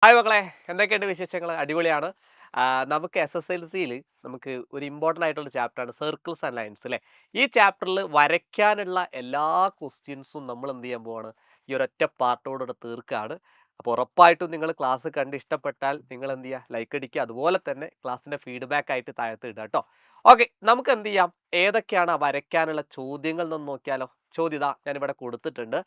Hi മക്കളെ, എന്തൊക്കെയുണ്ട് വിശേഷങ്ങൾ? അടിപൊളിയാണ്. നമുക്ക് SSLCയിൽ നമുക്ക് ഒരു ഇമ്പോർട്ടൻ്റ് ആയിട്ടുള്ള ചാപ്റ്ററാണ് സർക്കിൾസ് ആൻഡ് ലൈൻസ് അല്ലേ. ഈ ചാപ്റ്ററിൽ വരയ്ക്കാനുള്ള എല്ലാ ക്വസ്റ്റ്യൻസും നമ്മൾ എന്ത് ചെയ്യാൻ പോവാണ്, ഈ ഒരൊറ്റ പാർട്ടോടുകൂടെ തീർക്കുകയാണ്. അപ്പോൾ ഉറപ്പായിട്ടും നിങ്ങൾ ക്ലാസ് കണ്ട് ഇഷ്ടപ്പെട്ടാൽ നിങ്ങൾ എന്ത് ചെയ്യുക, ലൈക്ക് അടിക്കുക. അതുപോലെ തന്നെ ക്ലാസ്സിൻ്റെ ഫീഡ്ബാക്ക് ആയിട്ട് താഴത്ത് ഇടുക കേട്ടോ. ഓക്കെ, നമുക്ക് എന്ത് ചെയ്യാം, ഏതൊക്കെയാണ് ആ വരയ്ക്കാനുള്ള ചോദ്യങ്ങൾ എന്ന് നോക്കിയാലോ. ചോദ്യം ഇതാ ഞാനിവിടെ കൊടുത്തിട്ടുണ്ട്.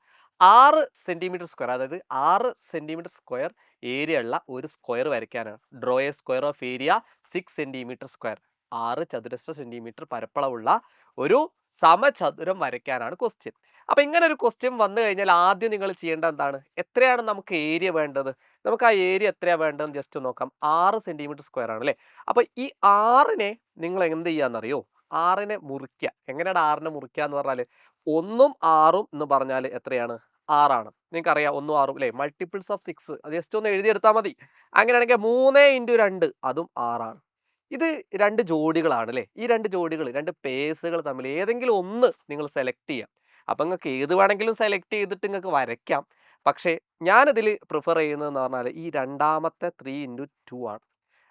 6 സെൻറ്റിമീറ്റർ സ്ക്വയർ, അതായത് 6 സെൻറ്റിമീറ്റർ സ്ക്വയർ ഏരിയ ഉള്ള ഒരു സ്ക്വയർ വരയ്ക്കാനാണ്. Draw a square of area 6 centimetre square. 6 ചതുരശ്ര സെന്റിമീറ്റർ പരപ്പളവുള്ള ഒരു സമചതുരം വരയ്ക്കാനാണ് ക്വസ്റ്റ്യൻ. അപ്പൊ ഇങ്ങനെ ഒരു ക്വസ്റ്റ്യൻ വന്നു കഴിഞ്ഞാൽ ആദ്യം നിങ്ങൾ ചെയ്യേണ്ടത് എന്താണ്, എത്രയാണ് നമുക്ക് ഏരിയ വേണ്ടത്, നമുക്ക് ആ ഏരിയ എത്രയാണ് വേണ്ടതെന്ന് ജസ്റ്റ് നോക്കാം. 6 സെന്റിമീറ്റർ സ്ക്വയർ ആണ് അല്ലേ. അപ്പൊ ഈ 6നെ നിങ്ങൾ എന്ത് ചെയ്യാന്നറിയോ, 6നെ മുറിക്കുക. എങ്ങനെയാണ് 6നെ മുറിക്കുക എന്ന് പറഞ്ഞാൽ 1ഉം 6ഉം എന്ന് പറഞ്ഞാൽ എത്രയാണ്, 6ആണ്. നിങ്ങൾക്കറിയാം 1ഉം 6ഉം അല്ലേ, മൾട്ടിപ്പിൾസ് ഓഫ് 6. അത് ജസ്റ്റ് ഒന്ന് എഴുതിയെടുത്താൽ മതി. അങ്ങനെയാണെങ്കിൽ 3 × 2 അതും 6ആണ്. ഇത് രണ്ട് ജോഡികളാണ് അല്ലേ. ഈ രണ്ട് ജോഡികൾ, രണ്ട് പേഴ്സുകൾ തമ്മിൽ ഏതെങ്കിലും ഒന്ന് നിങ്ങൾ സെലക്ട് ചെയ്യാം. അപ്പം നിങ്ങൾക്ക് ഏത് വേണമെങ്കിലും സെലക്ട് ചെയ്തിട്ട് നിങ്ങൾക്ക് വരയ്ക്കാം. പക്ഷേ ഞാനിതിൽ പ്രിഫർ ചെയ്യുന്നതെന്ന് പറഞ്ഞാൽ ഈ രണ്ടാമത്തെ 3 × 2 ആണ്.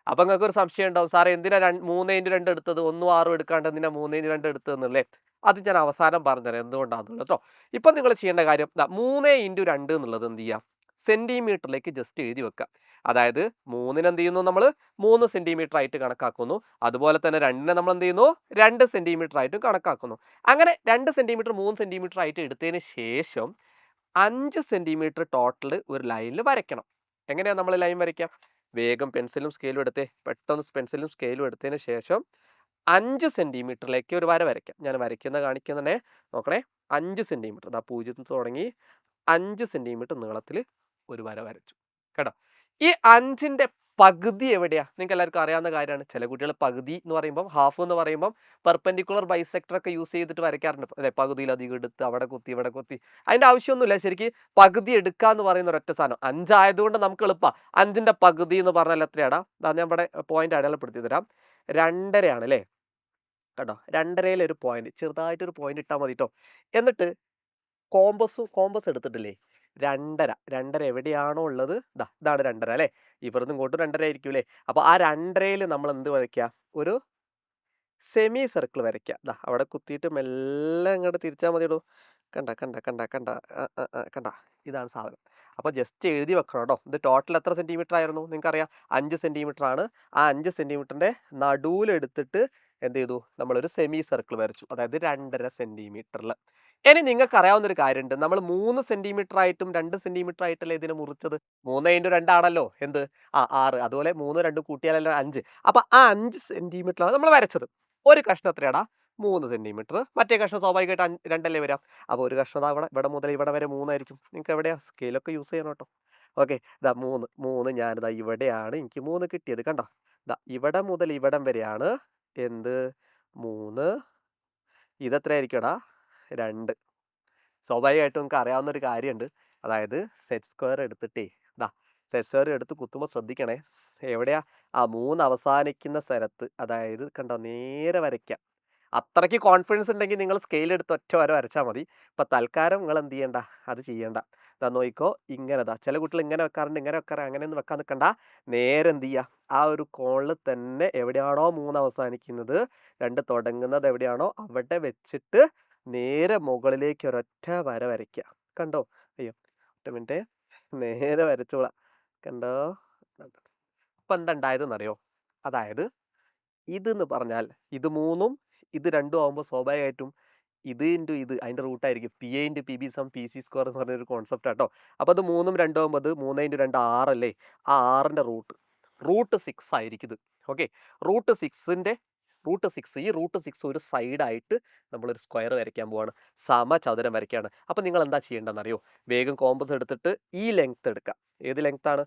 അപ്പം നിങ്ങൾക്ക് ഒരു സംശയം ഉണ്ടാവും, സാറേ എന്തിനാ 3 × 2 എടുത്തത്, 1ഉം 6ഉം എടുക്കാണ്ട് എന്തിനാ 3 × 2 എടുത്തതെന്നല്ലേ. അത് ഞാൻ അവസാനം പറഞ്ഞുതരാം എന്തുകൊണ്ടാണെന്നുള്ളത് കേട്ടോ. ഇപ്പം നിങ്ങൾ ചെയ്യേണ്ട കാര്യം 3 × 2 എന്നുള്ളത് എന്ത് ചെയ്യുക, സെന്റിമീറ്ററിലേക്ക് ജസ്റ്റ് എഴുതി വെക്കുക. അതായത് 3ന് എന്ത് ചെയ്യുന്നു, നമ്മൾ 3 സെന്റിമീറ്റർ ആയിട്ട് കണക്കാക്കുന്നു. അതുപോലെ തന്നെ 2നെ നമ്മൾ എന്ത് ചെയ്യുന്നു, 2 സെന്റിമീറ്റർ ആയിട്ടും കണക്കാക്കുന്നു. അങ്ങനെ 2 സെന്റിമീറ്റർ 3 സെന്റിമീറ്റർ ആയിട്ട് എടുത്തതിന് ശേഷം 5 സെന്റിമീറ്റർ ടോട്ടൽ ഒരു ലൈനിൽ വരയ്ക്കണം. എങ്ങനെയാണ് നമ്മൾ ലൈൻ വരയ്ക്കുക, വേഗം പെൻസിലും സ്കെയിലും എടുത്തേ, പെട്ടെന്ന് പെൻസിലും സ്കെയിലും എടുത്തതിന് ശേഷം 5 സെന്റിമീറ്ററിലേക്ക് ഒരു വര വരയ്ക്കാം. ഞാൻ കാണിക്കുന്നതന്നെ നോക്കണേ. 5 സെന്റിമീറ്റർ, 0 തുടങ്ങി 5 സെന്റിമീറ്റർ നീളത്തിൽ ഒരു വര വരച്ചു കേട്ടോ. ഈ 5ന്റെ പകുതി എവിടെയാ, നിങ്ങൾക്ക് എല്ലാവർക്കും അറിയാവുന്ന കാര്യമാണ്. ചില കുട്ടികൾ പകുതി എന്ന് പറയുമ്പോൾ, ഹാഫ് എന്ന് പറയുമ്പോൾ പെർപെൻഡിക്കുലർ ബൈസെക്ടർ ഒക്കെ യൂസ് ചെയ്തിട്ട് വരയ്ക്കാറുണ്ട് അല്ലെ. പകുതിയിലധികം എടുത്ത് അവിടെ കുത്തി ഇവിടെ കുത്തി, അതിന്റെ ആവശ്യമൊന്നുമില്ല. ശരിക്കും പകുതി എടുക്കുക എന്ന് പറയുന്ന ഒരൊറ്റ സാധനം. 5 ആയതുകൊണ്ട് നമുക്ക് എളുപ്പമാണ്. 5ന്റെ പകുതി എന്ന് പറഞ്ഞാൽ എത്രയാടാ, ഞാൻ ഇവിടെ പോയിന്റ് അടയാളപ്പെടുത്തി തരാം. 2.5 ആണ് അല്ലേ കേട്ടോ. 2.5 ഒരു പോയിന്റ്, ചെറുതായിട്ടൊരു പോയിന്റ് ഇട്ടാൽ മതി കേട്ടോ. എന്നിട്ട് കോമ്പസ് എടുത്തിട്ടില്ലേ, 2.5 എവിടെയാണോ ഉള്ളത്, ഇതാണ് 2.5 അല്ലേ. ഇവിടുന്ന് ഇങ്ങോട്ട് 2.5 ആയിരിക്കും അല്ലേ. അപ്പൊ ആ 2.5 നമ്മൾ എന്ത് വരയ്ക്കുക, ഒരു സെമി സർക്കിൾ വരയ്ക്കുക. അവിടെ കുത്തിയിട്ട് മെല്ലെ അങ്ങോട്ട് തിരിച്ചാൽ മതിയിടൂ. കണ്ട കണ്ട കണ്ട കണ്ട കണ്ട, ഇതാണ് സാധനം. അപ്പൊ ജസ്റ്റ് എഴുതി വെക്കണം കേട്ടോ. ഇത് ടോട്ടൽ എത്ര സെന്റിമീറ്റർ ആയിരുന്നു നിങ്ങൾക്കറിയാം, 5 സെന്റിമീറ്റർ ആണ്. ആ 5 സെന്റിമീറ്ററിന്റെ നടുവിലെടുത്തിട്ട് എന്ത് ചെയ്തു, നമ്മളൊരു സെമി സർക്കിൾ വരച്ചു, അതായത് 2.5 സെന്റിമീറ്ററിൽ. ഇനി നിങ്ങൾക്ക് അറിയാവുന്ന ഒരു കാര്യമുണ്ട്, നമ്മൾ 3 സെന്റിമീറ്റർ ആയിട്ടും 2 സെന്റിമീറ്റർ ആയിട്ടല്ലേ ഇതിനെ മുറിച്ചത്. 3 × 2 ആണല്ലോ എന്ത്, 6. അതുപോലെ 3 2 കൂട്ടിയാലല്ലോ 5. അപ്പൊ ആ 5 സെന്റിമീറ്ററാണ് നമ്മൾ വരച്ചത്. ഒരു കഷ്ണം എത്രയാടാ, 3 സെന്റിമീറ്റർ. മറ്റേ കഷ്ണം സ്വാഭാവികമായിട്ട് 2 അല്ലേ വരാം. അപ്പോൾ ഒരു കഷ്ണം ഇവിടെ മുതൽ ഇവിടെ വരെ 3 ആയിരിക്കും. നിങ്ങൾക്ക് എവിടെയാ സ്കെയിലൊക്കെ യൂസ് ചെയ്യണം കേട്ടോ. ഓക്കെ, 3 ഞാനിതാ ഇവിടെയാണ് എനിക്ക് 3 കിട്ടിയത്. കണ്ടോ, ഇവിടെ മുതൽ ഇവിടം വരെയാണ് എന്ത്, 3. ഇതെത്രയായിരിക്കുംടാ, 2. സ്വാഭാവികമായിട്ടും നിങ്ങൾക്ക് അറിയാവുന്ന ഒരു കാര്യമുണ്ട്. അതായത് സെറ്റ് സ്ക്വയർ എടുത്തിട്ടേ, സെറ്റ് സ്ക്വയർ എടുത്ത് കുത്തുമ്പോൾ ശ്രദ്ധിക്കണേ, എവിടെയാ, 3 അവസാനിക്കുന്ന സ്ഥലത്ത്, അതായത് കണ്ടോ നേരെ വരയ്ക്കാം. അത്രയ്ക്ക് കോൺഫിഡൻസ് ഉണ്ടെങ്കിൽ നിങ്ങൾ സ്കെയിൽ എടുത്ത് ഒറ്റ വര വരച്ചാൽ മതി. ഇപ്പം തൽക്കാലം നിങ്ങൾ എന്ത് ചെയ്യണ്ട, അത് ചെയ്യണ്ട. നോക്കിക്കോ, ഇങ്ങനെ ചില കുട്ടികൾ ഇങ്ങനെ വെക്കാറുണ്ട്, ഇങ്ങനെ വെക്കാറ്. അങ്ങനെയൊന്നും വെക്കാൻ നിൽക്കണ്ട. നേരെ എന്ത് ചെയ്യുക, ആ ഒരു കോണിൽ തന്നെ എവിടെയാണോ 3 അവസാനിക്കുന്നത്, 2 തുടങ്ങുന്നത് എവിടെയാണോ അവിടെ വെച്ചിട്ട് നേരെ മുകളിലേക്ക് ഒരൊറ്റ വര വരയ്ക്കുക. കണ്ടോ, അയ്യോ ഒറ്റ മിനിറ്റ്, നേരെ വരച്ചോളാം. കണ്ടോ, ഇപ്പം എന്താ ഉണ്ടായതെന്നറിയോ, അതായത് ഇതെന്ന് പറഞ്ഞാൽ ഇത് 3ഉം ഇത് 2ഉം ആകുമ്പോൾ സ്വാഭാവികമായിട്ടും ഇത് ഇൻറ്റു ഇത് അതിൻ്റെ റൂട്ടായിരിക്കും. PA × PB = PC² എന്ന് പറഞ്ഞൊരു കോൺസെപ്റ്റ് ആട്ടോ. അപ്പോൾ അത് 3ഉം 2ഉം ആകുമ്പോൾ അത് 3 × 2 6 അല്ലേ. ആ 6ൻ്റെ റൂട്ട് 6 ആയിരിക്കും ഇത്. ഓക്കെ, റൂട്ട് 6 ഈ റൂട്ട് 6 ഒരു സൈഡായിട്ട് നമ്മളൊരു സ്ക്വയർ വരയ്ക്കാൻ പോവാണ്, സമചതുരം വരയ്ക്കുകയാണ്. അപ്പം നിങ്ങൾ എന്താ ചെയ്യേണ്ടതെന്നറിയോ, വേഗം കോമ്പസ് എടുത്തിട്ട് ഈ ലെങ്ത് എടുക്കുക. ഏത് ലെങ്ത്താണ്,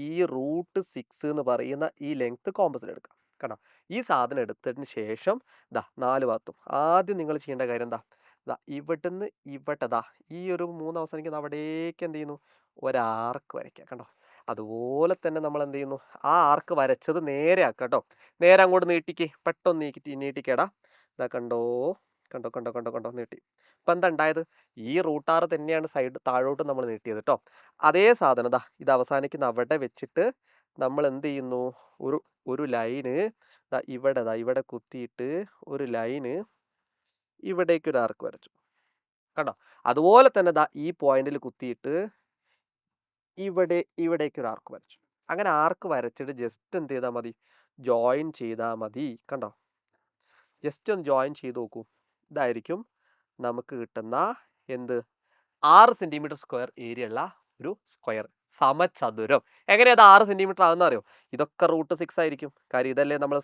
ഈ റൂട്ട് 6 എന്ന് പറയുന്ന ഈ ലെങ്ത് കോമ്പസിൽ എടുക്കുക. കണ്ടോ, ഈ സാധനം എടുത്തതിന് ശേഷം 4 ഭാഗത്തും ആദ്യം നിങ്ങൾ ചെയ്യേണ്ട കാര്യം ഇവിടുന്ന് ഇവിടെ ഈ ഒരു 3 അവസാനിക്കുന്ന അവിടേക്ക് എന്ത് ചെയ്യുന്നു, ഒരാർക്ക് വരയ്ക്കുക. കണ്ടോ, അതുപോലെ തന്നെ നമ്മൾ എന്ത് ചെയ്യുന്നു, ആ ആർക്ക് വരച്ചത് നേരെ ആക്കുക കേട്ടോ. നേരെ അങ്ങോട്ട് നീട്ടിക്ക്, പെട്ടെന്ന് നീട്ടിക്കേടാ. കണ്ടോ കണ്ടോ കണ്ടോ കണ്ടോ കണ്ടോ നീട്ടി. ഇപ്പം എന്താ ഉണ്ടായത്? ഈ റൂട്ട് ആറ് തന്നെയാണ് സൈഡ് താഴോട്ട് നമ്മൾ നീട്ടിയത് കേട്ടോ. അതേ സാധനം ദാ ഇത് അവസാനിക്കുന്ന അവിടെ വെച്ചിട്ട് നമ്മൾ എന്ത് ചെയ്യുന്നു? ഒരു ഒരു ലൈന് ഇവിടെ കുത്തിയിട്ട് ഒരു ലൈന് ഇവിടേക്ക് ഒരു ആർക്ക് വരച്ചു. കണ്ടോ? അതുപോലെ തന്നെ ദാ ഈ പോയിന്റിൽ കുത്തിയിട്ട് ഇവിടേക്ക് ഒരു ആർക്ക് വരച്ചു. അങ്ങനെ ആർക്ക് വരച്ചിട്ട് ജസ്റ്റ് എന്ത് ചെയ്താൽ മതി? ജോയിൻ ചെയ്താൽ മതി. കണ്ടോ? ജസ്റ്റ് ഒന്ന് ജോയിൻ ചെയ്ത് നോക്കൂ. ഇതായിരിക്കും നമുക്ക് കിട്ടുന്ന എന്ത് 6 സെന്റിമീറ്റർ സ്ക്വയർ ഏരിയ ഉള്ള ഒരു സ്ക്വയർ സമചതുരം. എങ്ങനെയാ അത് 6 സെന്റിമീറ്റർ ആകുന്ന അറിയോ? ഇതൊക്കെ √6 ആയിരിക്കും. കാര്യം ഇതല്ലേ നമ്മൾ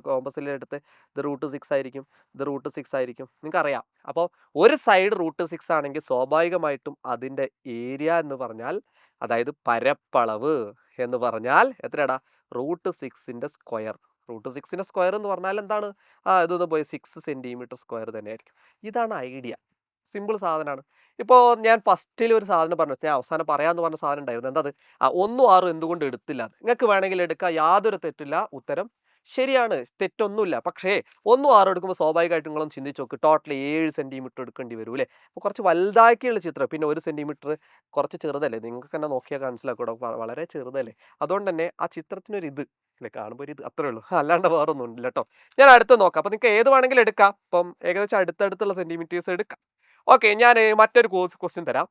കോമ്പസിൽ എടുത്ത് ഇത് √6 ആയിരിക്കും, ഇത് √6 ആയിരിക്കും. നിങ്ങൾക്ക് അറിയാം. അപ്പോൾ ഒരു സൈഡ് √6 ആണെങ്കിൽ സ്വാഭാവികമായിട്ടും അതിൻ്റെ ഏരിയ എന്ന് പറഞ്ഞാൽ, അതായത് പരപ്പളവ് എന്ന് പറഞ്ഞാൽ എത്രയാടാ? √6ന്റെ സ്ക്വയർ. √6ന്റെ സ്ക്വയർ എന്ന് പറഞ്ഞാൽ എന്താണ്? ഇതൊന്ന് പോയി 6 സെന്റിമീറ്റർ സ്ക്വയർ തന്നെയായിരിക്കും. ഇതാണ് ഐഡിയ. സിമ്പിൾ സാധനമാണ്. ഇപ്പോൾ ഞാൻ ഫസ്റ്റിൽ ഒരു സാധനം പറഞ്ഞു, ഞാൻ അവസാനം പറയാമെന്ന് പറഞ്ഞ സാധനം ഉണ്ടായിരുന്നു. എന്താ അത്? 1ഉം 6ഉം എന്തുകൊണ്ട് എടുത്തില്ല? നിങ്ങൾക്ക് വേണമെങ്കിൽ എടുക്കാം, യാതൊരു തെറ്റില്ല. ഉത്തരം ശരിയാണ്, തെറ്റൊന്നുമില്ല. പക്ഷേ 1ഉം 6ഉം എടുക്കുമ്പോൾ സ്വാഭാവികമായിട്ടും നിങ്ങളും ചിന്തിച്ച് നോക്ക്, ടോട്ടൽ 7 സെന്റിമീറ്റർ എടുക്കേണ്ടി വരും അല്ലേ? അപ്പോൾ കുറച്ച് വലുതാക്കിയുള്ള ചിത്രം, പിന്നെ 1 സെന്റിമീറ്റർ കുറച്ച് ചെറുതല്ലേ? നിങ്ങൾക്ക് തന്നെ നോക്കിയാൽ മനസ്സിലാക്കൂടോ, വളരെ ചെറുതല്ലേ? അതുകൊണ്ട് തന്നെ ആ ചിത്രത്തിനൊരു ഇത് അല്ലെ, കാണുമ്പോൾ ഒരു ഇത് അത്രേ ഉള്ളൂ, അല്ലാണ്ട് വേറെ ഒന്നും ഇല്ല കേട്ടോ. ഞാൻ അടുത്ത് നോക്കാം. അപ്പോൾ നിങ്ങൾക്ക് ഏത് വേണമെങ്കിലും എടുക്കാം. അപ്പം ഏകദേശം അടുത്തടുത്തുള്ള സെന്റിമീറ്റേഴ്സ് എടുക്കാം. ഓക്കെ, ഞാൻ മറ്റൊരു ക്വസ്റ്റ്യൻ തരാം.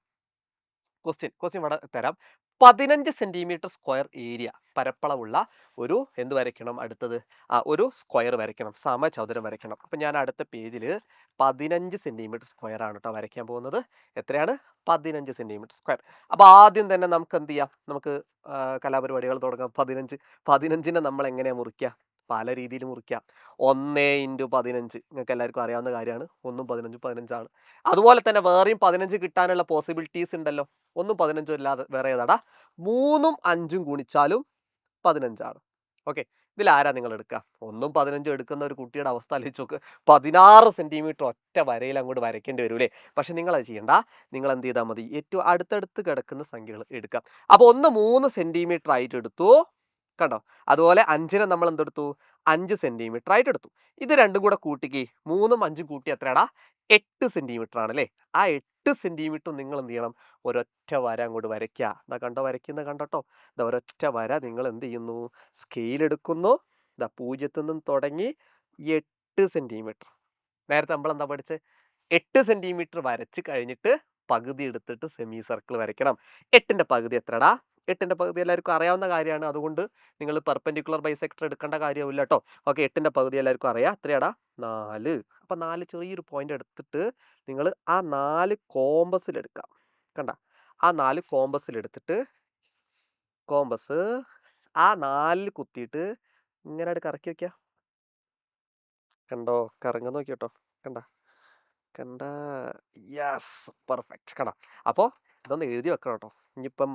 ക്വസ്റ്റ്യൻ ഇവിടെ തരാം. 15 സെന്റിമീറ്റർ സ്ക്വയർ ഏരിയ പരപ്പളവുള്ള ഒരു എന്ത് വരയ്ക്കണം? അടുത്തത് ഒരു സ്ക്വയർ വരയ്ക്കണം, സമചതുരം വരയ്ക്കണം. അപ്പം ഞാൻ അടുത്ത പേജിൽ 15 സെന്റിമീറ്റർ സ്ക്വയർ ആണ് കേട്ടോ വരയ്ക്കാൻ പോകുന്നത്. എത്രയാണ്? 15 സെന്റിമീറ്റർ സ്ക്വയർ. അപ്പോൾ ആദ്യം തന്നെ നമുക്ക് എന്ത് ചെയ്യാം? നമുക്ക് കലാപരിപാടികൾ തുടങ്ങാം. 15നെ നമ്മൾ എങ്ങനെയാണ് മുറിക്കുക? പല രീതിയിൽ മുറിക്കാം. 1 × 15 നിങ്ങൾക്ക് എല്ലാവർക്കും അറിയാവുന്ന കാര്യമാണ്. 1ഉം 15ഉം 15ആണ്. അതുപോലെ തന്നെ വേറെയും 15 കിട്ടാനുള്ള പോസിബിലിറ്റീസ് ഉണ്ടല്ലോ. 1ഉം 15ഉം അല്ലാതെ വേറെ ഏതാടാ? 3ഉം 5ഉം ഗുണിച്ചാലും 15ആണ്. ഓക്കെ, ഇതിൽ ആരാ നിങ്ങൾ എടുക്കുക? 1ഉം 15ഉം എടുക്കുന്ന ഒരു കുട്ടിയുടെ അവസ്ഥ ആലോചിച്ച് നോക്ക്. 16 സെന്റിമീറ്റർ ഒറ്റ വരയിൽ അങ്ങോട്ട് വരയ്ക്കേണ്ടി വരും അല്ലേ? പക്ഷെ നിങ്ങൾ അത് ചെയ്യണ്ട. നിങ്ങൾ എന്ത് ചെയ്താൽ മതി? ഏറ്റവും അടുത്തടുത്ത് കിടക്കുന്ന സംഖ്യകൾ എടുക്കുക. അപ്പോൾ 1 3 സെന്റിമീറ്റർ ആയിട്ട് എടുത്തു. കണ്ടോ? അതുപോലെ 5നെ നമ്മൾ എന്തെടുത്തു? 5 സെന്റിമീറ്റർ ആയിട്ട് എടുത്തു. ഇത് രണ്ടും കൂടെ കൂട്ടിക്ക് 3ഉം 5ഉം കൂട്ടി എത്രയാടാ? 8 സെന്റിമീറ്റർ ആണല്ലേ? ആ 8 സെന്റിമീറ്റർ നിങ്ങൾ എന്ത് ചെയ്യണം? ഒരൊറ്റ വര അങ്ങോട്ട് വരയ്ക്കുക. ഇതാ കണ്ടോ, വരയ്ക്കുന്നത് കണ്ടോട്ടോ. ഇതാ ഒരൊറ്റ വര നിങ്ങൾ എന്ത് ചെയ്യുന്നു? സ്കെയിൽ എടുക്കുന്നു. ഇതാ 0ത്തിൽ നിന്നും തുടങ്ങി 8 സെന്റിമീറ്റർ. നേരത്തെ നമ്മൾ എന്താ പഠിച്ചത്? 8 സെന്റിമീറ്റർ വരച്ച് കഴിഞ്ഞിട്ട് പകുതി എടുത്തിട്ട് സെമി സർക്കിൾ വരയ്ക്കണം. 8ന്റെ പകുതി എത്രടാ? 8ന്റെ പകുതി എല്ലാവർക്കും അറിയാവുന്ന കാര്യമാണ്. അതുകൊണ്ട് നിങ്ങൾ പെർപെൻഡിക്കുലർ ബൈസെക്ടർ എടുക്കേണ്ട കാര്യമില്ല കേട്ടോ. ഓക്കെ, 8ന്റെ പകുതി എല്ലാവർക്കും അറിയാം. എത്രയാടാ? 4. അപ്പം 4 ചെറിയൊരു പോയിന്റ് എടുത്തിട്ട് നിങ്ങൾ ആ 4 കോമ്പസിൽ എടുക്കാം. കണ്ട, ആ 4 കോമ്പസിൽ എടുത്തിട്ട് കോമ്പസ് ആ 4ൽ കുത്തിയിട്ട് ഇങ്ങനെ കറക്കി വെക്കുക. കണ്ടോ? കറങ്ങുന്ന നോക്കി കേട്ടോ. കണ്ട കണ്ട യെസ്, പെർഫെക്റ്റ്. കണ്ട, അപ്പോൾ ഇതൊന്ന് എഴുതി വെക്കണം കേട്ടോ. ഇനിയിപ്പം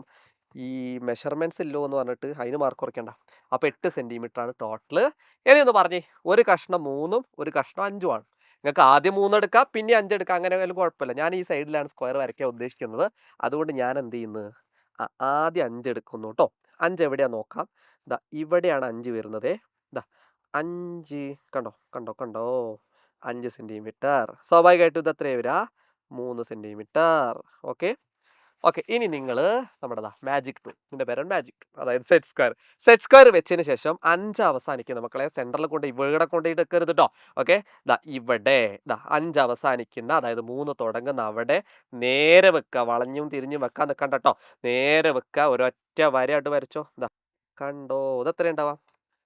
ഈ മെഷർമെൻറ്റ്സ് ഇല്ലോ എന്ന് പറഞ്ഞിട്ട് അതിന് മാർക്ക് കുറയ്ക്കണ്ട. അപ്പോൾ 8 സെന്റിമീറ്റർ ആണ് ടോട്ടൽ. ഇനി ഒന്ന് പറഞ്ഞേ, ഒരു കഷ്ണം 3ഉം ഒരു കഷ്ണം 5ഉം ആണ്. നിങ്ങൾക്ക് ആദ്യം 3 എടുക്കാം, പിന്നെ 5 എടുക്കാം, അങ്ങനെ ആയാലും കുഴപ്പമില്ല. ഞാൻ ഈ സൈഡിലാണ് സ്ക്വയർ വരയ്ക്കാൻ ഉദ്ദേശിക്കുന്നത്. അതുകൊണ്ട് ഞാൻ എന്ത് ചെയ്യുന്നു? ആദ്യം 5 എടുക്കുന്നു കേട്ടോ. 5 എവിടെയാ നോക്കാം. ഇതാ ഇവിടെയാണ് 5 വരുന്നത്. ഇതാ 5 കണ്ടോ കണ്ടോ കണ്ടോ 5 സെന്റിമീറ്റർ. സ്വാഭാവികമായിട്ടും ഇത് എത്രയാണ് വരിക? 3 സെന്റിമീറ്റർ. ഓക്കെ ഓക്കെ, ഇനി നിങ്ങൾ നമ്മുടെ മാജിക് ടൂൾ, ഇതിൻ്റെ പേരാണ് മാജിക് ടൂൾ, അതായത് സെറ്റ് സ്ക്വയർ. സെറ്റ് സ്ക്വയർ വെച്ചതിന് ശേഷം 5 അവസാനിക്കുന്ന മക്കളെ സെൻറ്ററിൽ കൊണ്ട് ഇവിടെ കൊണ്ടുപോയിട്ട് വെക്കരുത് കേട്ടോ. ഓക്കെ, ഇവിടെ 5 അവസാനിക്കുന്ന, അതായത് 3 തുടങ്ങുന്ന അവിടെ നേരെ വെക്കുക. വളഞ്ഞും തിരിഞ്ഞും വെക്കാൻ നിൽക്കണ്ട കേട്ടോ. നേരെ വെക്കുക. ഒരൊറ്റ വരയായിട്ട് വരച്ചോ. കണ്ടോ? ഇത് എത്ര ഉണ്ടാവാം?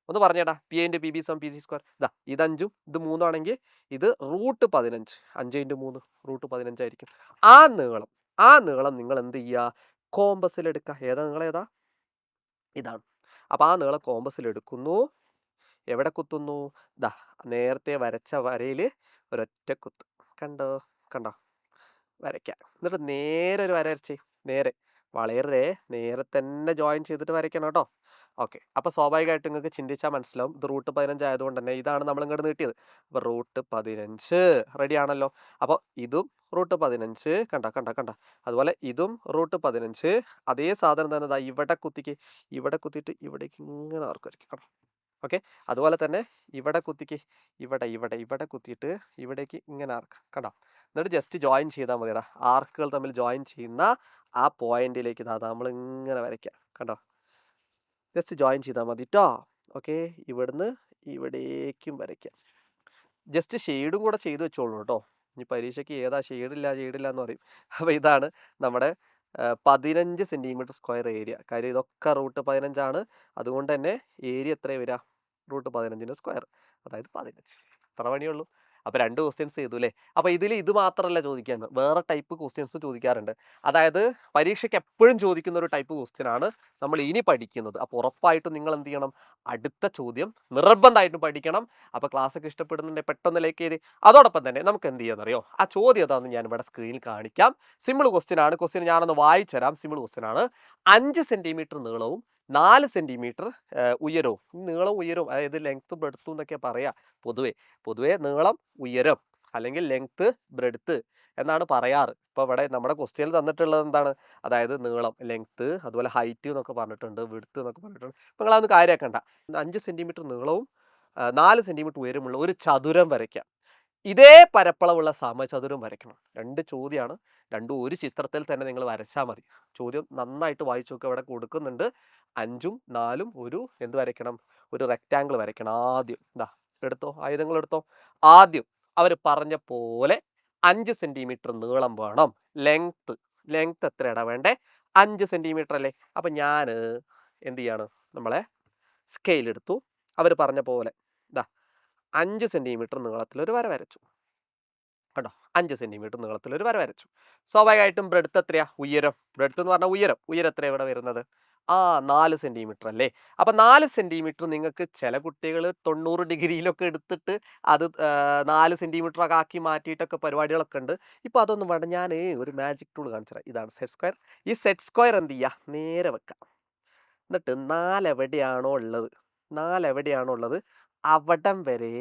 ഒന്ന് പറഞ്ഞേടാ. P × P B = P C square. ഇത് 5ഉം ഇത് 3ഉം ആണെങ്കിൽ ഇത് √15. 5 × 3 √15 ആയിരിക്കും. ആ നീളം നിങ്ങൾ എന്ത് ചെയ്യുക? കോമ്പസിൽ എടുക്കുക. ഏതാ നീളം? ഏതാ? ഇതാണ്. അപ്പോൾ ആ നീളം കോമ്പസിൽ എടുക്കുന്നു. എവിടെ കുത്തുന്നു? നേരത്തെ വരച്ച വരയിൽ ഒരൊറ്റ കുത്ത്. കണ്ടോ കണ്ടോ? വരയ്ക്കുക. എന്നിട്ട് നേരെ ഒരു വര വരച്ചേ. നേരെ വളയരുതേ, നേരെ തന്നെ ജോയിൻ ചെയ്തിട്ട് വരയ്ക്കണം കേട്ടോ. ഓക്കെ, അപ്പോൾ സ്വാഭാവികമായിട്ടും നിങ്ങൾക്ക് ചിന്തിച്ചാൽ മനസ്സിലാവും. ഇത് √15 ആയതുകൊണ്ട് തന്നെ ഇതാണ് നമ്മൾ ഇങ്ങോട്ട് നീട്ടിയത്. അപ്പോൾ √15 റെഡി ആണല്ലോ. അപ്പോൾ ഇതും √15. കണ്ട. അതുപോലെ ഇതും √15. അതേ സാധനം തന്നെ ഇവിടെ കുത്തിക്ക്. ഇവിടെ കുത്തിയിട്ട് ഇവിടേക്ക് ഇങ്ങനെ ആർക്ക് വരയ്ക്കും. ഓക്കെ. അതുപോലെ തന്നെ ഇവിടെ കുത്തിക്ക്, ഇവിടെ കുത്തിയിട്ട് ഇവിടേക്ക് ഇങ്ങനെ ആർക്ക് കണ്ടോ. എന്നിട്ട് ജസ്റ്റ് ജോയിൻ ചെയ്താൽ മതിടാ. ആർക്കുകൾ തമ്മിൽ ജോയിൻ ചെയ്യുന്ന ആ പോയിന്റിലേക്ക് നമ്മൾ ഇങ്ങനെ വരയ്ക്കാം. കണ്ടോ, ജസ്റ്റ് ജോയിൻ ചെയ്താൽ മതി കേട്ടോ. ഓക്കെ, ഇവിടുന്ന് ഇവിടേക്കും വരയ്ക്കാം. ജസ്റ്റ് ഷെയ്ഡും കൂടെ ചെയ്ത് വെച്ചോളൂ കേട്ടോ. ഇനി പരീക്ഷയ്ക്ക് ഏതാ ഷെയ്ഡില്ല എന്ന് പറയും. അപ്പോൾ ഇതാണ് നമ്മുടെ 15 സെൻറ്റിമീറ്റർ സ്ക്വയർ ഏരിയ. കാര്യം ഇതൊക്കെ റൂട്ട് 15 അതുകൊണ്ട് തന്നെ ഏരിയ എത്രയാണ് വരിക? റൂട്ട് 15 സ്ക്വയർ, അതായത് 15. അത്ര പണിയുള്ളൂ. അപ്പോൾ 2 ക്വസ്റ്റ്യൻസ് ചെയ്തു അല്ലേ. അപ്പോൾ ഇതിൽ ഇത് മാത്രമല്ല ചോദിക്കാന്ന്, വേറെ ടൈപ്പ് ക്വസ്റ്റ്യൻസ് ചോദിക്കാറുണ്ട്. അതായത് പരീക്ഷയ്ക്ക് എപ്പോഴും ചോദിക്കുന്ന ഒരു ടൈപ്പ് ക്വസ്റ്റ്യൻ ആണ് നമ്മൾ ഇനി പഠിക്കുന്നത്. അപ്പോൾ ഉറപ്പായിട്ടും നിങ്ങൾ എന്ത് ചെയ്യണം? അടുത്ത ചോദ്യം നിർബന്ധമായിട്ടും പഠിക്കണം. അപ്പോൾ ക്ലാസ്സൊക്കെ ഇഷ്ടപ്പെടുന്നുണ്ടെങ്കിൽ പെട്ടെന്ന് ലൈക്ക് ചെയ്ത്, അതോടൊപ്പം തന്നെ നമുക്ക് എന്ത് ചെയ്യാമെന്നറിയോ, ആ ചോദ്യം ഏതാണെന്ന് ഞാൻ ഇവിടെ സ്ക്രീനിൽ കാണിക്കാം. സിമ്പിൾ ക്വസ്റ്റ്യൻ ആണ്. ക്വസ്റ്റ്യൻ ഞാനൊന്ന് വായിച്ചു തരാം. സിമ്പിൾ ക്വസ്റ്റ്യൻ ആണ്. 5 സെൻറ്റിമീറ്റർ നീളവും 4 സെൻറ്റിമീറ്റർ ഉയരവും. നീളവും ഉയരവും അതായത് ലെങ്ത്തും ബ്രെഡ്ത്തും എന്നൊക്കെ പറയാം. പൊതുവേ നീളം, ഉയരം അല്ലെങ്കിൽ ലെങ്ത്ത്, ബ്രെഡ്ത്ത് എന്നാണ് പറയാറ്. ഇപ്പോൾ ഇവിടെ നമ്മുടെ ക്വസ്റ്റ്യനിൽ തന്നിട്ടുള്ളത് എന്താണ്? അതായത് നീളം, ലെങ്ത്ത്, അതുപോലെ ഹൈറ്റ് എന്നൊക്കെ പറഞ്ഞിട്ടുണ്ട്, വിഡ്ത്ത് എന്നൊക്കെ പറഞ്ഞിട്ടുണ്ട്. അപ്പോൾ നിങ്ങളതൊന്ന് കാര്യമാക്കണ്ട. 5 സെൻറ്റിമീറ്റർ നീളവും 4 സെൻറ്റിമീറ്റർ ഉയരമുള്ള ഒരു ചതുരം വരയ്ക്കാം. ഇതേ പരപ്പളവുള്ള സമചതുരം വരയ്ക്കണം. 2 ചോദ്യമാണ്. രണ്ടും ഒരു ചിത്രത്തിൽ തന്നെ നിങ്ങൾ വരച്ചാൽ മതി. ചോദ്യം നന്നായിട്ട് വായിച്ചു നോക്കുക. ഇവിടെ കൊടുക്കുന്നുണ്ട് 5ഉം 4ഉം ഒരു എന്ത് വരയ്ക്കണം? ഒരു റെക്റ്റാങ്കിൾ വരയ്ക്കണം. ആദ്യം എടുത്തോ, ആയുധങ്ങൾ എടുത്തോ. ആദ്യം അവർ പറഞ്ഞ പോലെ 5 സെൻറ്റിമീറ്റർ നീളം വേണം. ലെങ്ത്ത് എത്രയാണ് വേണ്ടേ? 5 സെൻറ്റിമീറ്റർ അല്ലേ. അപ്പം ഞാൻ എന്ത് ചെയ്യാണ്? നമ്മളെ സ്കെയിൽ എടുത്തു. അവർ പറഞ്ഞ പോലെ 5 സെൻറ്റിമീറ്റർ നീളത്തിലൊരു വര വരച്ചു. കേട്ടോ, 5 സെൻറ്റിമീറ്റർ നീളത്തിലൊരു വര വരച്ചു. സ്വാഭാവികമായിട്ടും ബ്രെഡ്ത്ത് എത്രയാ? ബ്രെഡ്ത്ത് എന്ന് പറഞ്ഞാൽ ഉയരം എത്രയാണ് ഇവിടെ വരുന്നത്? 4 സെൻറ്റിമീറ്റർ അല്ലേ. അപ്പം 4 സെൻറ്റിമീറ്റർ നിങ്ങൾക്ക് ചില കുട്ടികൾ 90 ഡിഗ്രിയിലൊക്കെ എടുത്തിട്ട് അത് 4 സെൻറ്റിമീറ്റർ ഒക്കെ ആക്കി മാറ്റിയിട്ടൊക്കെ പരിപാടികളൊക്കെ ഉണ്ട്. ഇപ്പോൾ അതൊന്നും വേണ്ട. ഞാൻ ഒരു മാജിക് ടൂൾ കാണിച്ചു തരാം. ഇതാണ് സെറ്റ് സ്ക്വയർ. ഈ സെറ്റ് സ്ക്വയർ എന്ത് ചെയ്യുക? നേരെ വെക്കാം. എന്നിട്ട് 4 എവിടെയാണോ ഉള്ളത് അവിടം വരെ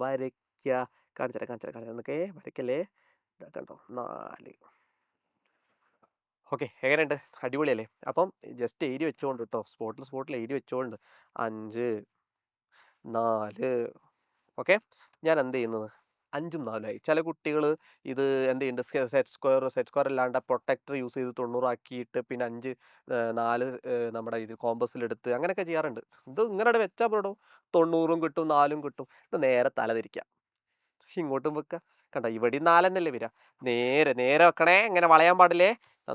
വരയ്ക്കുക. കാണിച്ചു തരാം. എന്നൊക്കെ വരയ്ക്കല്ലേ. കണ്ടോ, 4. ഓക്കെ, എങ്ങനെയുണ്ട്? അടിപൊളിയല്ലേ. അപ്പം ജസ്റ്റ് എഴുതി വെച്ചോണ്ട് കേട്ടോ, സ്പോട്ടിൽ എഴുതി വെച്ചോണ്ട് 5, 4. ഓക്കെ, ഞാൻ എന്ത് ചെയ്യുന്നത്? 5ഉം 4ഉം ആയി. ചില കുട്ടികൾ ഇത് എന്ത് ചെയ്യുന്നുണ്ട്? സെറ്റ് സ്ക്വയർ അല്ലാണ്ട് പ്രൊട്ടക്ടർ യൂസ് ചെയ്ത് 90 ആക്കിയിട്ട് പിന്നെ 5, 4 നമ്മുടെ ഇത് കോമ്പസിലെടുത്ത് അങ്ങനെയൊക്കെ ചെയ്യാറുണ്ട്. ഇത് ഇങ്ങനെ വെച്ചാൽ പോരടോ, 90ഉം കിട്ടും 4ഉം കിട്ടും. ഇത് നേരെ തലതിരിക്കുക, ഇങ്ങോട്ടും വെക്കുക. കണ്ടോ, ഇവിടെ 4 തന്നെയല്ലേ വരിക. നേരെ വെക്കണേ. ഇങ്ങനെ വളയാൻ പാടില്ലേ.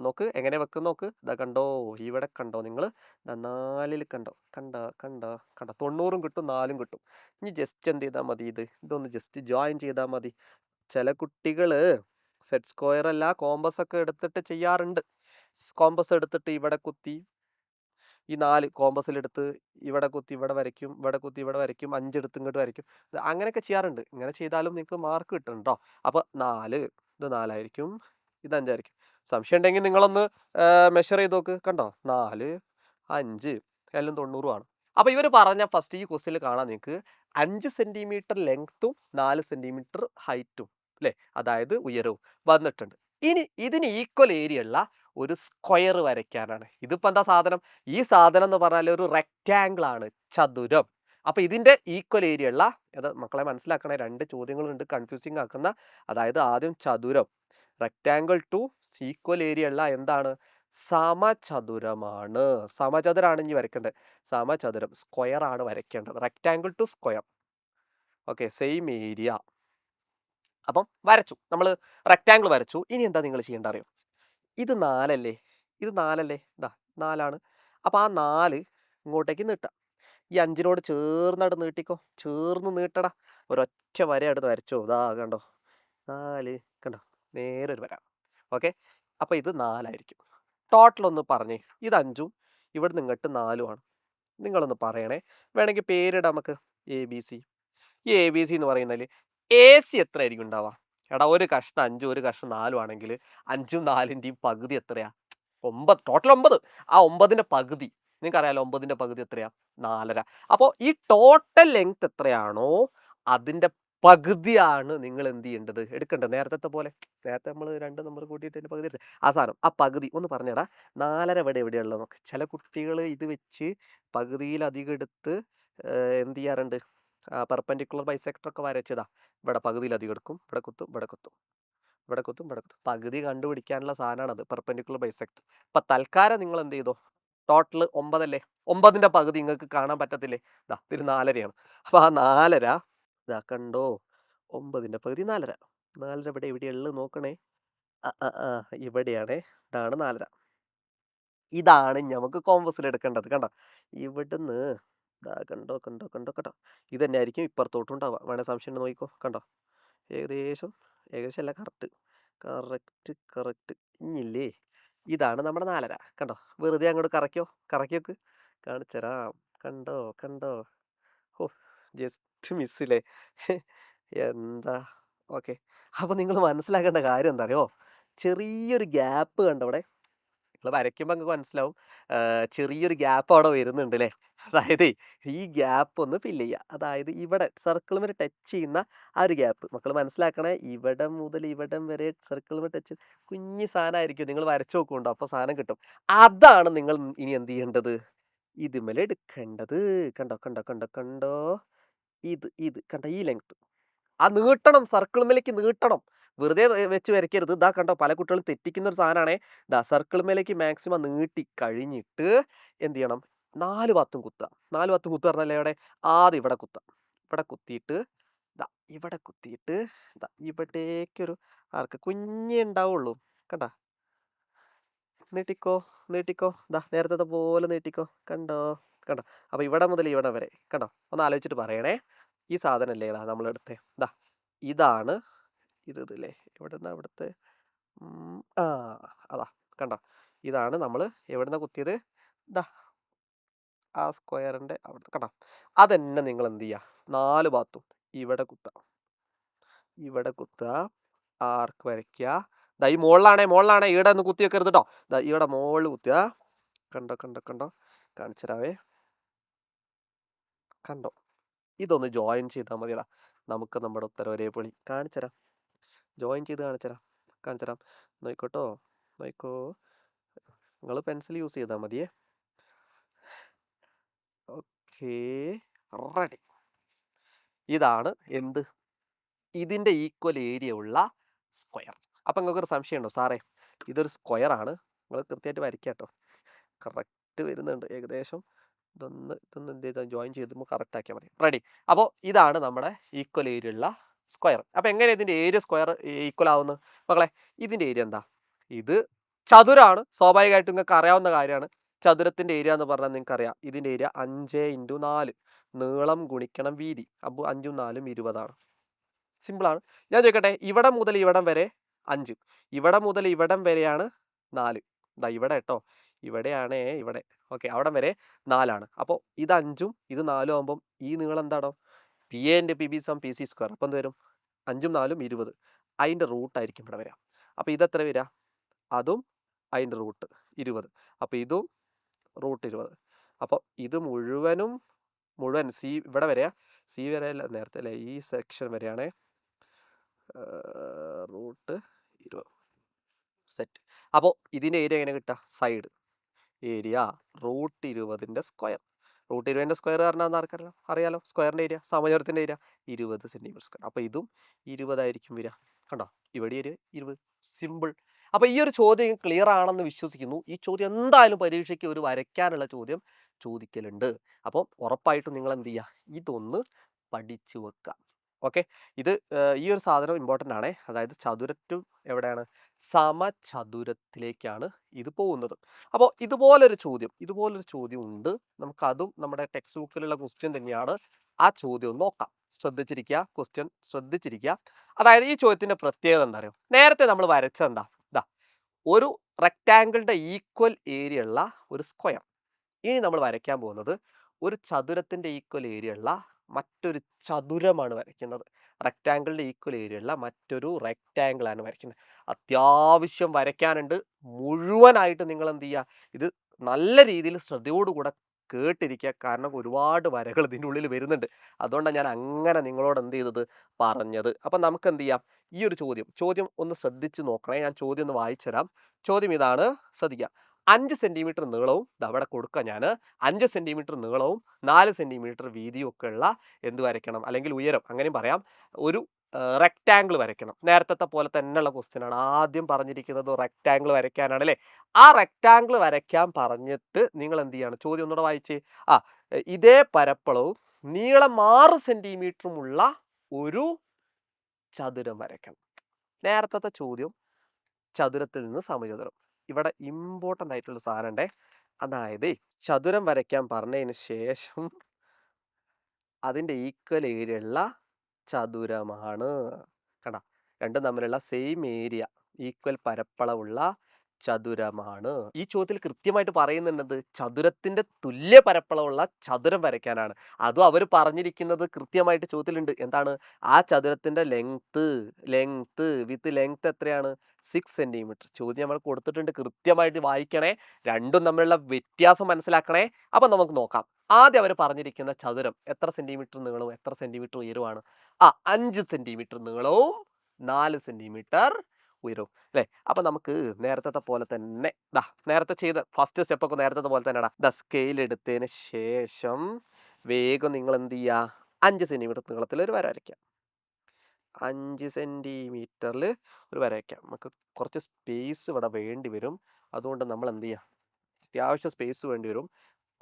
നോക്ക് എങ്ങനെ വെക്കും നോക്ക്. കണ്ടോ, ഇവിടെ കണ്ടോ നിങ്ങൾ? 4ൽ കണ്ടോ 90ഉം കിട്ടും 4ഉം കിട്ടും. ഇനി ജസ്റ്റ് എന്ത് ചെയ്താൽ മതി? ഇതൊന്ന് ജസ്റ്റ് ജോയിൻ ചെയ്താൽ മതി. ചില കുട്ടികൾ സെറ്റ് സ്ക്വയർ അല്ല കോമ്പസ് ഒക്കെ എടുത്തിട്ട് ചെയ്യാറുണ്ട്. കോമ്പസ് എടുത്തിട്ട് ഇവിടെ കുത്തി ഈ 4 കോമ്പസിലെടുത്ത് ഇവിടെ കുത്തി ഇവിടെ വരയ്ക്കും, 5 എടുത്ത് ഇങ്ങോട്ട് വരയ്ക്കും. അങ്ങനെയൊക്കെ ചെയ്യാറുണ്ട്. ഇങ്ങനെ ചെയ്താലും നിങ്ങൾക്ക് മാർക്ക് കിട്ടും കേട്ടോ. അപ്പോൾ 4, ഇത് 4 ഇത് 5 സംശയം ഉണ്ടെങ്കിൽ നിങ്ങളൊന്ന് മെഷർ ചെയ്ത് നോക്ക്. കണ്ടോ, 4, 5 എല്ലാം 90 അപ്പോൾ ഇവർ പറഞ്ഞ ഫസ്റ്റ് ഈ ക്വസ്റ്റ്യനിൽ കാണാൻ നിങ്ങൾക്ക് 5 സെൻറ്റിമീറ്റർ ലെങ്ത്തും 4 സെൻറ്റിമീറ്റർ ഹൈറ്റും അല്ലേ, അതായത് ഉയരവും വന്നിട്ടുണ്ട്. ഇനി ഇതിന് ഈക്വൽ ഏരിയ ഉള്ള ഒരു സ്ക്വയർ വരയ്ക്കാനാണ്. ഇതിപ്പോൾ എന്താ സാധനം? ഈ സാധനം എന്ന് പറഞ്ഞാൽ ഒരു റെക്റ്റാങ്കിൾ ആണ്, ചതുരം. അപ്പോൾ ഇതിൻ്റെ ഈക്വൽ ഏരിയ ഉള്ള, അത് മക്കളെ മനസ്സിലാക്കണേ, 2 ചോദ്യങ്ങളുണ്ട് കൺഫ്യൂസിങ് ആക്കുന്ന. അതായത് ആദ്യം ചതുരം, റെക്റ്റാങ്കിൾ ടു ഈക്വൽ ഏരിയ ഉള്ള എന്താണ്? സമചതുരമാണ്. സമചതുരമാണ് ഇനി വരയ്ക്കേണ്ടത്. സമചതുരം സ്ക്വയർ ആണ് വരയ്ക്കേണ്ടത്. Rectangle to square. Okay, same area. അപ്പം വരച്ചു, നമ്മൾ റെക്റ്റാങ്കിൾ വരച്ചു. ഇനി എന്താ നിങ്ങൾ ചെയ്യേണ്ട അറിയോ? ഇത് 4 അല്ലേ, 4. അപ്പോൾ ആ 4 ഇങ്ങോട്ടേക്ക് നീട്ടാം. ഈ 5നോട് ചേർന്നായിട്ട് നീട്ടിക്കോ, ചേർന്ന് നീട്ടടാ. ഒരൊറ്റ വര എടുത്ത് വരച്ചോ. കണ്ടോ, 4 കണ്ടോ, നേരെ ഒരു വര. ഓക്കെ, അപ്പോൾ ഇത് 4 ടോട്ടൽ ഒന്ന് പറഞ്ഞേ. ഇത് 5ഉം ഇവിടുന്ന് ഇങ്ങോട്ട് 4ഉമാണ്. നിങ്ങളൊന്ന് പറയണേ. വേണമെങ്കിൽ പേരിടാം നമുക്ക്, ABC. ഈ ABC എന്ന് പറയുന്നതിൽ AC എത്ര ആയിരിക്കും ഉണ്ടാവുക? എടാ, ഒരു കഷ്ണം 5ഉം ഒരു കഷ്ണം 4ഉം ആണെങ്കിൽ 5ഉം 4ൻ്റെയും പകുതി എത്രയാ? 9. ടോട്ടൽ 9. ആ 9ൻ്റെ പകുതി നിങ്ങൾക്കറിയാലോ. 9ൻ്റെ പകുതി എത്രയാ? 4.5. അപ്പോൾ ഈ ടോട്ടൽ ലെങ്ത് എത്രയാണോ അതിൻ്റെ പകുതിയാണ് നിങ്ങൾ എന്ത് ചെയ്യേണ്ടത്, എടുക്കേണ്ടത്. നേരത്തെ പോലെ, നേരത്തെ നമ്മൾ 2 നമ്പർ കൂട്ടിയിട്ട് അതിന്റെ പകുതി എടുത്ത് ആ സാധനം, ആ പകുതി ഒന്ന് പറഞ്ഞേടാ. 4.5 എവിടെയുള്ളത് നോക്ക്. ചില കുട്ടികൾ ഇത് വെച്ച് പകുതിയിലധികം എടുത്ത് എന്ത് ചെയ്യാറുണ്ട്, പെർപെൻഡിക്കുലർ ബൈസെക്ടർ ഒക്കെ വരച്ചതാ. ഇവിടെ പകുതിയിലധികം എടുക്കും, ഇവിടെ കുത്തും, ഇവിടെ കുത്തും, ഇവിടെ കുത്തും, ഇവിടെ കുത്തും. പകുതി കണ്ടുപിടിക്കാനുള്ള സാധനമാണത് പെർപെൻഡിക്കുലർ ബൈസെക്ടർ. ഇപ്പൊ തൽക്കാലം നിങ്ങൾ എന്ത് ചെയ്തോ, ടോട്ടൽ 9 അല്ലേ, 9ന്റെ പകുതി നിങ്ങൾക്ക് കാണാൻ പറ്റത്തില്ലേ, ഇതാ ഇത് 4.5 അപ്പൊ ആ 4.5 ഇതാ കണ്ടോ, 9ന്റെ പകുതി 4.5. 4.5 ഇവിടെ എവിടെയുള്ളത് നോക്കണേ. ഇവിടെയാണ്, ഇതാണ് 4.5. ഇതാണ് നമുക്ക് കോമ്പസിൽ എടുക്കേണ്ടത്. കണ്ടോ, ഇവിടുന്ന് ഇതാ കണ്ടോ കണ്ടോ കണ്ടോ കണ്ടോ, ഇത് തന്നെ ആയിരിക്കും ഇപ്പുറത്തോട്ടും ഉണ്ടാവുക. വേണേ സംശയം ഉണ്ട് നോക്കിക്കോ. കണ്ടോ, ഏകദേശം അല്ല, കറക്റ്റ് കറക്റ്റ് കറക്റ്റ്. ഇനിയില്ലേ, ഇതാണ് നമ്മുടെ 4.5. കണ്ടോ, വെറുതെ അങ്ങോട്ട് കറക്കിയോക്ക്, കാണിച്ചരാം. കണ്ടോ കണ്ടോ, ഓ ജസ്റ്റ് മിസ്സില്ലേ. എന്താ, ഓക്കെ. അപ്പൊ നിങ്ങൾ മനസ്സിലാക്കേണ്ട കാര്യം എന്താ അറിയോ, ചെറിയൊരു ഗ്യാപ്പ് കണ്ടോ അവിടെ. നിങ്ങൾ വരയ്ക്കുമ്പോൾ നിങ്ങൾക്ക് മനസ്സിലാവും, ചെറിയൊരു ഗ്യാപ്പ് അവിടെ വരുന്നുണ്ട് അല്ലേ. അതായത് ഈ ഗ്യാപ്പ് ഒന്ന് ഫില്ല് ചെയ്യുക. അതായത് ഇവിടെ സർക്കിൾ വരെ ടച്ച് ചെയ്യുന്ന ആ ഒരു ഗ്യാപ്പ് മക്കൾ മനസ്സിലാക്കണേ. ഇവിടെ മുതൽ ഇവിടം വരെ സർക്കിൾ വരെ ടച്ച്, കുഞ്ഞി സാധനമായിരിക്കും. നിങ്ങൾ വരച്ചു നോക്കുന്നുണ്ടോ, അപ്പോൾ സാധനം കിട്ടും. അതാണ് നിങ്ങൾ ഇനി എന്ത് ചെയ്യേണ്ടത്, ഇതുമേലെ എടുക്കേണ്ടത്. കണ്ടോ കണ്ടോ കണ്ടോ കണ്ടോ, ഇത് കണ്ടോ, ഈ ലെങ്ത് ആ നീട്ടണം, സർക്കിൾ നീട്ടണം. വെറുതെ വെച്ച് വരയ്ക്കരുത്. ഇതാ കണ്ടോ, പല കുട്ടികളും തെറ്റിക്കുന്ന ഒരു സാധനമാണേ. ഇതാ സർക്കിൾ മാക്സിമം നീട്ടി കഴിഞ്ഞിട്ട് എന്ത് ചെയ്യണം, 4 ഭാഗത്തും കുത്തുക. 4 ഭാഗത്തും കുത്തുക പറഞ്ഞാൽ എവിടെ, ആദ്യം ഇവിടെ കുത്താം. ഇവിടെ കുത്തിയിട്ട് ഇതാ ഇവിടെ കുത്തിയിട്ട് ഇതാ ഇവിടേക്കൊരു ആർക്ക് കുഞ്ഞേ ഉണ്ടാവുള്ളൂ. കണ്ട, നീട്ടിക്കോ നീട്ടിക്കോ, ഇതാ നേരത്തെ പോലെ നീട്ടിക്കോ. കണ്ടോ കണ്ടോ. അപ്പൊ ഇവിടെ മുതൽ ഇവിടെ വരെ കണ്ടോ, ഒന്ന് ആലോചിച്ചിട്ട് പറയണേ. ഈ സാധനല്ലേ നമ്മൾ എടുത്തേ, ഇതാ ഇതാണ് ഇതല്ലേ, എവിടെന്നാ ഇവിടുത്തെ, അതാ കണ്ടോ, ഇതാണ് നമ്മൾ എവിടുന്ന കുത്തിയത്, ഇതാ ആ സ്ക്വയറിന്റെ അവിടുത്തെ കണ്ടോ. അതന്നെ നിങ്ങൾ എന്ത് ചെയ്യുക, 4 ഭാഗത്തും ഇവിടെ കുത്തുക, ഇവിടെ കുത്തുക, ആർക്ക് വരയ്ക്കുക. ദാ ഈ മുകളിലാണേ ഇവിടെ ഒന്ന് കുത്തി വെക്കരുത് കേട്ടോ. ദാ ഇവിടെ മുകളിൽ കുത്തുക. കണ്ടോ കണ്ടോ കണ്ടോ, കാണിച്ചരാവേ. കണ്ടോ, ഇതൊന്ന് ജോയിൻ ചെയ്താൽ മതിയടാ, നമുക്ക് നമ്മുടെ ഉത്തരം ഒരേപോലെ കാണിച്ചരാം. ജോയിൻ ചെയ്ത് കാണിച്ചരാം. നോക്കോട്ടോ, നോക്കോ, നിങ്ങൾ പെൻസിൽ യൂസ് ചെയ്താൽ മതിയേ. Okay, ready. ഇതാണ് എന്ത്, ഇതിന്റെ ഈക്വൽ ഏരിയ ഉള്ള സ്ക്വയർ. അപ്പൊ നിങ്ങൾക്ക് ഒരു സംശയം ഉണ്ടോ, സാറേ ഇതൊരു സ്ക്വയർ ആണ്, നിങ്ങൾ കൃത്യമായിട്ട് വരയ്ക്കാട്ടോ. കറക്റ്റ് വരുന്നുണ്ട് ഏകദേശം. ഇതൊന്ന് എന്ത് ചെയ്താൽ ജോയിൻ ചെയ്തുമ്പോൾ കറക്റ്റ് ആക്കിയാൽ മതി. റെഡി. അപ്പോൾ ഇതാണ് നമ്മുടെ ഈക്വൽ ഏരിയ ഉള്ള സ്ക്വയർ. അപ്പൊ എങ്ങനെ ഇതിന്റെ ഏരിയ സ്ക്വയർ ഈക്വൽ ആവുന്നു മക്കളെ, ഇതിന്റെ ഏരിയ എന്താ, ഇത് ചതുരാണ്, സ്വാഭാവികമായിട്ടും നിങ്ങൾക്ക് അറിയാവുന്ന കാര്യമാണ്. ചതുരത്തിന്റെ ഏരിയ എന്ന് പറഞ്ഞാൽ നിങ്ങൾക്ക് അറിയാം, ഇതിന്റെ ഏരിയ 5 × 4, നീളം ഗുണിക്കണം വീതി. അപ്പോൾ 5 × 4 = 20 ആണ്. സിമ്പിളാണ്. ഞാൻ ചോദിക്കട്ടെ, ഇവിടെ മുതൽ ഇവിടം വരെ 5, ഇവിടെ മുതൽ ഇവിടം വരെയാണ് 4. ഇതാ ഇവിടെ കേട്ടോ, ഇവിടെയാണേ, ഇവിടെ ഓക്കെ, അവിടം വരെ 4 ആണ്. അപ്പോൾ ഇത് 5ഉം ഇത് 4ഉം ആകുമ്പം ഈ നീളം എന്താണോ, PA × PB = PC². അപ്പം എന്ത് വരും, 5ഉം 4ഉം 20. അതിൻ്റെ റൂട്ടായിരിക്കും ഇവിടെ വരാം. അപ്പോൾ ഇതെത്ര വരിക, അതും അതിൻ്റെ റൂട്ട് 20. അപ്പോൾ ഇതും റൂട്ട് 20. അപ്പോൾ ഇത് മുഴുവൻ സി ഇവിടെ വരെ, സി വരെ നേരത്തെ അല്ലേ, ഈ സെക്ഷൻ വരെയാണ് റൂട്ട് 20 സെറ്റ്. അപ്പോൾ ഇതിൻ്റെ ഏരിയ എങ്ങനെ കിട്ടുക, സൈഡ് ഏരിയ റൂട്ട് 20ന്റെ സ്ക്വയർ. റൂട്ട് 20ന്റെ സ്ക്വയർ പറഞ്ഞാൽ ആർക്കറിയാം, അറിയാലോ, സ്ക്വയറിൻ്റെ ഏരിയ, സമചതുരത്തിൻ്റെ ഏരിയ 20 cm². അപ്പോൾ ഇതും 20 ആയിരിക്കും വരിക. കണ്ടോ, ഇവിടെ ഒരു 20. സിമ്പിൾ. അപ്പോൾ ഈ ഒരു ചോദ്യം ക്ലിയർ ആണെന്ന് വിശ്വസിക്കുന്നു. ഈ ചോദ്യം എന്തായാലും പരീക്ഷയ്ക്ക് ഒരു വരയ്ക്കാനുള്ള ചോദ്യം ചോദിക്കലുണ്ട്. അപ്പം ഉറപ്പായിട്ടും നിങ്ങൾ എന്ത് ചെയ്യുക, ഇതൊന്ന് പഠിച്ചു വെക്കുക. ഓക്കെ, ഇത് ഈ ഒരു സാധനം ഇമ്പോർട്ടൻ്റ് ആണ്. അതായത് ചതുരറ്റും എവിടെയാണ്, സമചതുരത്തിലേക്കാണ് ഇത് പോകുന്നത്. അപ്പോൾ ഇതുപോലൊരു ചോദ്യം ഉണ്ട്. നമുക്കതും നമ്മുടെ ടെക്സ്റ്റ് ബുക്കിലുള്ള ക്വസ്റ്റ്യൻ തന്നെയാണ്. ആ ചോദ്യം ഒന്ന് നോക്കാം. ശ്രദ്ധിച്ചിരിക്കുക, ക്വസ്റ്റ്യൻ ശ്രദ്ധിച്ചിരിക്കുക. അതായത് ഈ ചോദ്യത്തിന്റെ പ്രത്യേകത എന്താ അറിയോ, നേരത്തെ നമ്മൾ വരച്ചെന്താ, ഇതാ ഒരു റെക്റ്റാങ്കിളിന്റെ ഈക്വൽ ഏരിയ ഉള്ള ഒരു സ്ക്വയർ. ഇനി നമ്മൾ വരയ്ക്കാൻ പോകുന്നത് ഒരു ചതുരത്തിന്റെ ഈക്വൽ ഏരിയ ഉള്ള മറ്റൊരു ചതുരമാണ് വരയ്ക്കുന്നത്. റെക്റ്റാങ്കിളിന്റെ ഈക്വൽ ഏരിയ ഉള്ള മറ്റൊരു റെക്റ്റാങ്കിൾ ആണ് വരയ്ക്കുന്നത്. അത്യാവശ്യം വരയ്ക്കാനുണ്ട്. മുഴുവനായിട്ട് നിങ്ങൾ എന്ത് ചെയ്യുക, ഇത് നല്ല രീതിയിൽ ശ്രദ്ധയോടുകൂടെ കേട്ടിരിക്കുക. കാരണം ഒരുപാട് വരകൾ ഇതിൻ്റെ ഉള്ളിൽ വരുന്നുണ്ട്. അതുകൊണ്ടാണ് ഞാൻ അങ്ങനെ നിങ്ങളോട് എന്ത് ചെയ്തത് പറഞ്ഞത്. അപ്പം നമുക്ക് എന്ത് ചെയ്യാം, ഈ ഒരു ചോദ്യം ഒന്ന് ശ്രദ്ധിച്ച് നോക്കണേ. ഞാൻ ചോദ്യം ഒന്ന് വായിച്ചു തരാം. ചോദ്യം ഇതാണ്, ശ്രദ്ധിക്കുക. 5 സെന്റിമീറ്റർ നീളവും അവിടെ കൊടുക്കുക ഞാൻ 5 സെന്റിമീറ്റർ നീളവും 4 സെന്റിമീറ്റർ വീതിയും ഒക്കെ ഉള്ള എന്ത് വരയ്ക്കണം, അല്ലെങ്കിൽ ഉയരം അങ്ങനെയും പറയാം, ഒരു റെക്റ്റാങ്കിൾ വരയ്ക്കണം. നേരത്തെ പോലെ തന്നെയുള്ള ക്വസ്റ്റ്യൻ ആണ്. ആദ്യം പറഞ്ഞിരിക്കുന്നത് റെക്റ്റാങ്കിൾ വരയ്ക്കാനാണ് അല്ലേ. ആ റെക്റ്റാങ്കിൾ വരയ്ക്കാൻ പറഞ്ഞിട്ട് നിങ്ങൾ എന്ത് ചെയ്യണം, ചോദ്യം ഒന്നുകൂടെ വായിച്ച്. ഇതേ പരപ്പളവും നീളം 6 സെന്റിമീറ്ററുമുള്ള ഒരു ചതുരം വരയ്ക്കണം. നേരത്തെ ചോദ്യം ചതുരത്തിൽ നിന്ന് സമചതുരം. ഇവിടെ ഇമ്പോർട്ടൻ്റ് ആയിട്ടുള്ള സാധനം ഉണ്ടേ. അതായത് ചതുരം വരയ്ക്കാൻ പറഞ്ഞതിന് ശേഷം അതിൻ്റെ ഈക്വൽ ഏരിയ ഉള്ള ചതുരമാണ്. കണ്ട, രണ്ടും തമ്മിലുള്ള സെയിം ഏരിയ, ഈക്വൽ പരപ്പളവുള്ള ചതുരമാണ്. ഈ ചോദ്യത്തിൽ കൃത്യമായിട്ട് പറയുന്നുണ്ട് ചതുരത്തിന്റെ തുല്യ പരപ്പളവുള്ള ചതുരം വരയ്ക്കാനാണ്. അതും അവർ പറഞ്ഞിരിക്കുന്നത് കൃത്യമായിട്ട് ചോദ്യത്തിലുണ്ട്. എന്താണ്? ആ ചതുരത്തിന്റെ ലെങ്ത് എത്രയാണ്? 6 സെന്റിമീറ്റർ. ചോദ്യം നമ്മൾ കൊടുത്തിട്ടുണ്ട്, കൃത്യമായിട്ട് വായിക്കണേ. രണ്ടും തമ്മിലുള്ള വ്യത്യാസം മനസ്സിലാക്കണേ. അപ്പൊ നമുക്ക് നോക്കാം. ആദ്യം അവർ പറഞ്ഞിരിക്കുന്ന ചതുരം എത്ര സെന്റിമീറ്റർ നീളവും എത്ര സെന്റിമീറ്റർ ഉയരവുമാണ്? 5 സെന്റിമീറ്റർ നീളവും 4 സെന്റിമീറ്റർ ഉയരവും അല്ലേ. അപ്പൊ നമുക്ക് നേരത്തെ പോലെ തന്നെ നേരത്തെ ചെയ്ത ഫസ്റ്റ് സ്റ്റെപ്പ് ഒക്കെ നേരത്തെ പോലെ തന്നെ സ്കെയിൽ എടുത്തതിന് ശേഷം വേഗം നിങ്ങൾ എന്ത് ചെയ്യുക, 5 സെന്റിമീറ്റർ നീളത്തിൽ ഒരു വര വരയ്ക്കാം. 5 സെന്റിമീറ്ററിൽ ഒരു വര വയ്ക്കാം. നമുക്ക് കുറച്ച് സ്പേസ് ഇവിടെ വേണ്ടി വരും. അതുകൊണ്ട് നമ്മൾ എന്ത് ചെയ്യാം, അത്യാവശ്യം സ്പേസ് വേണ്ടി വരും.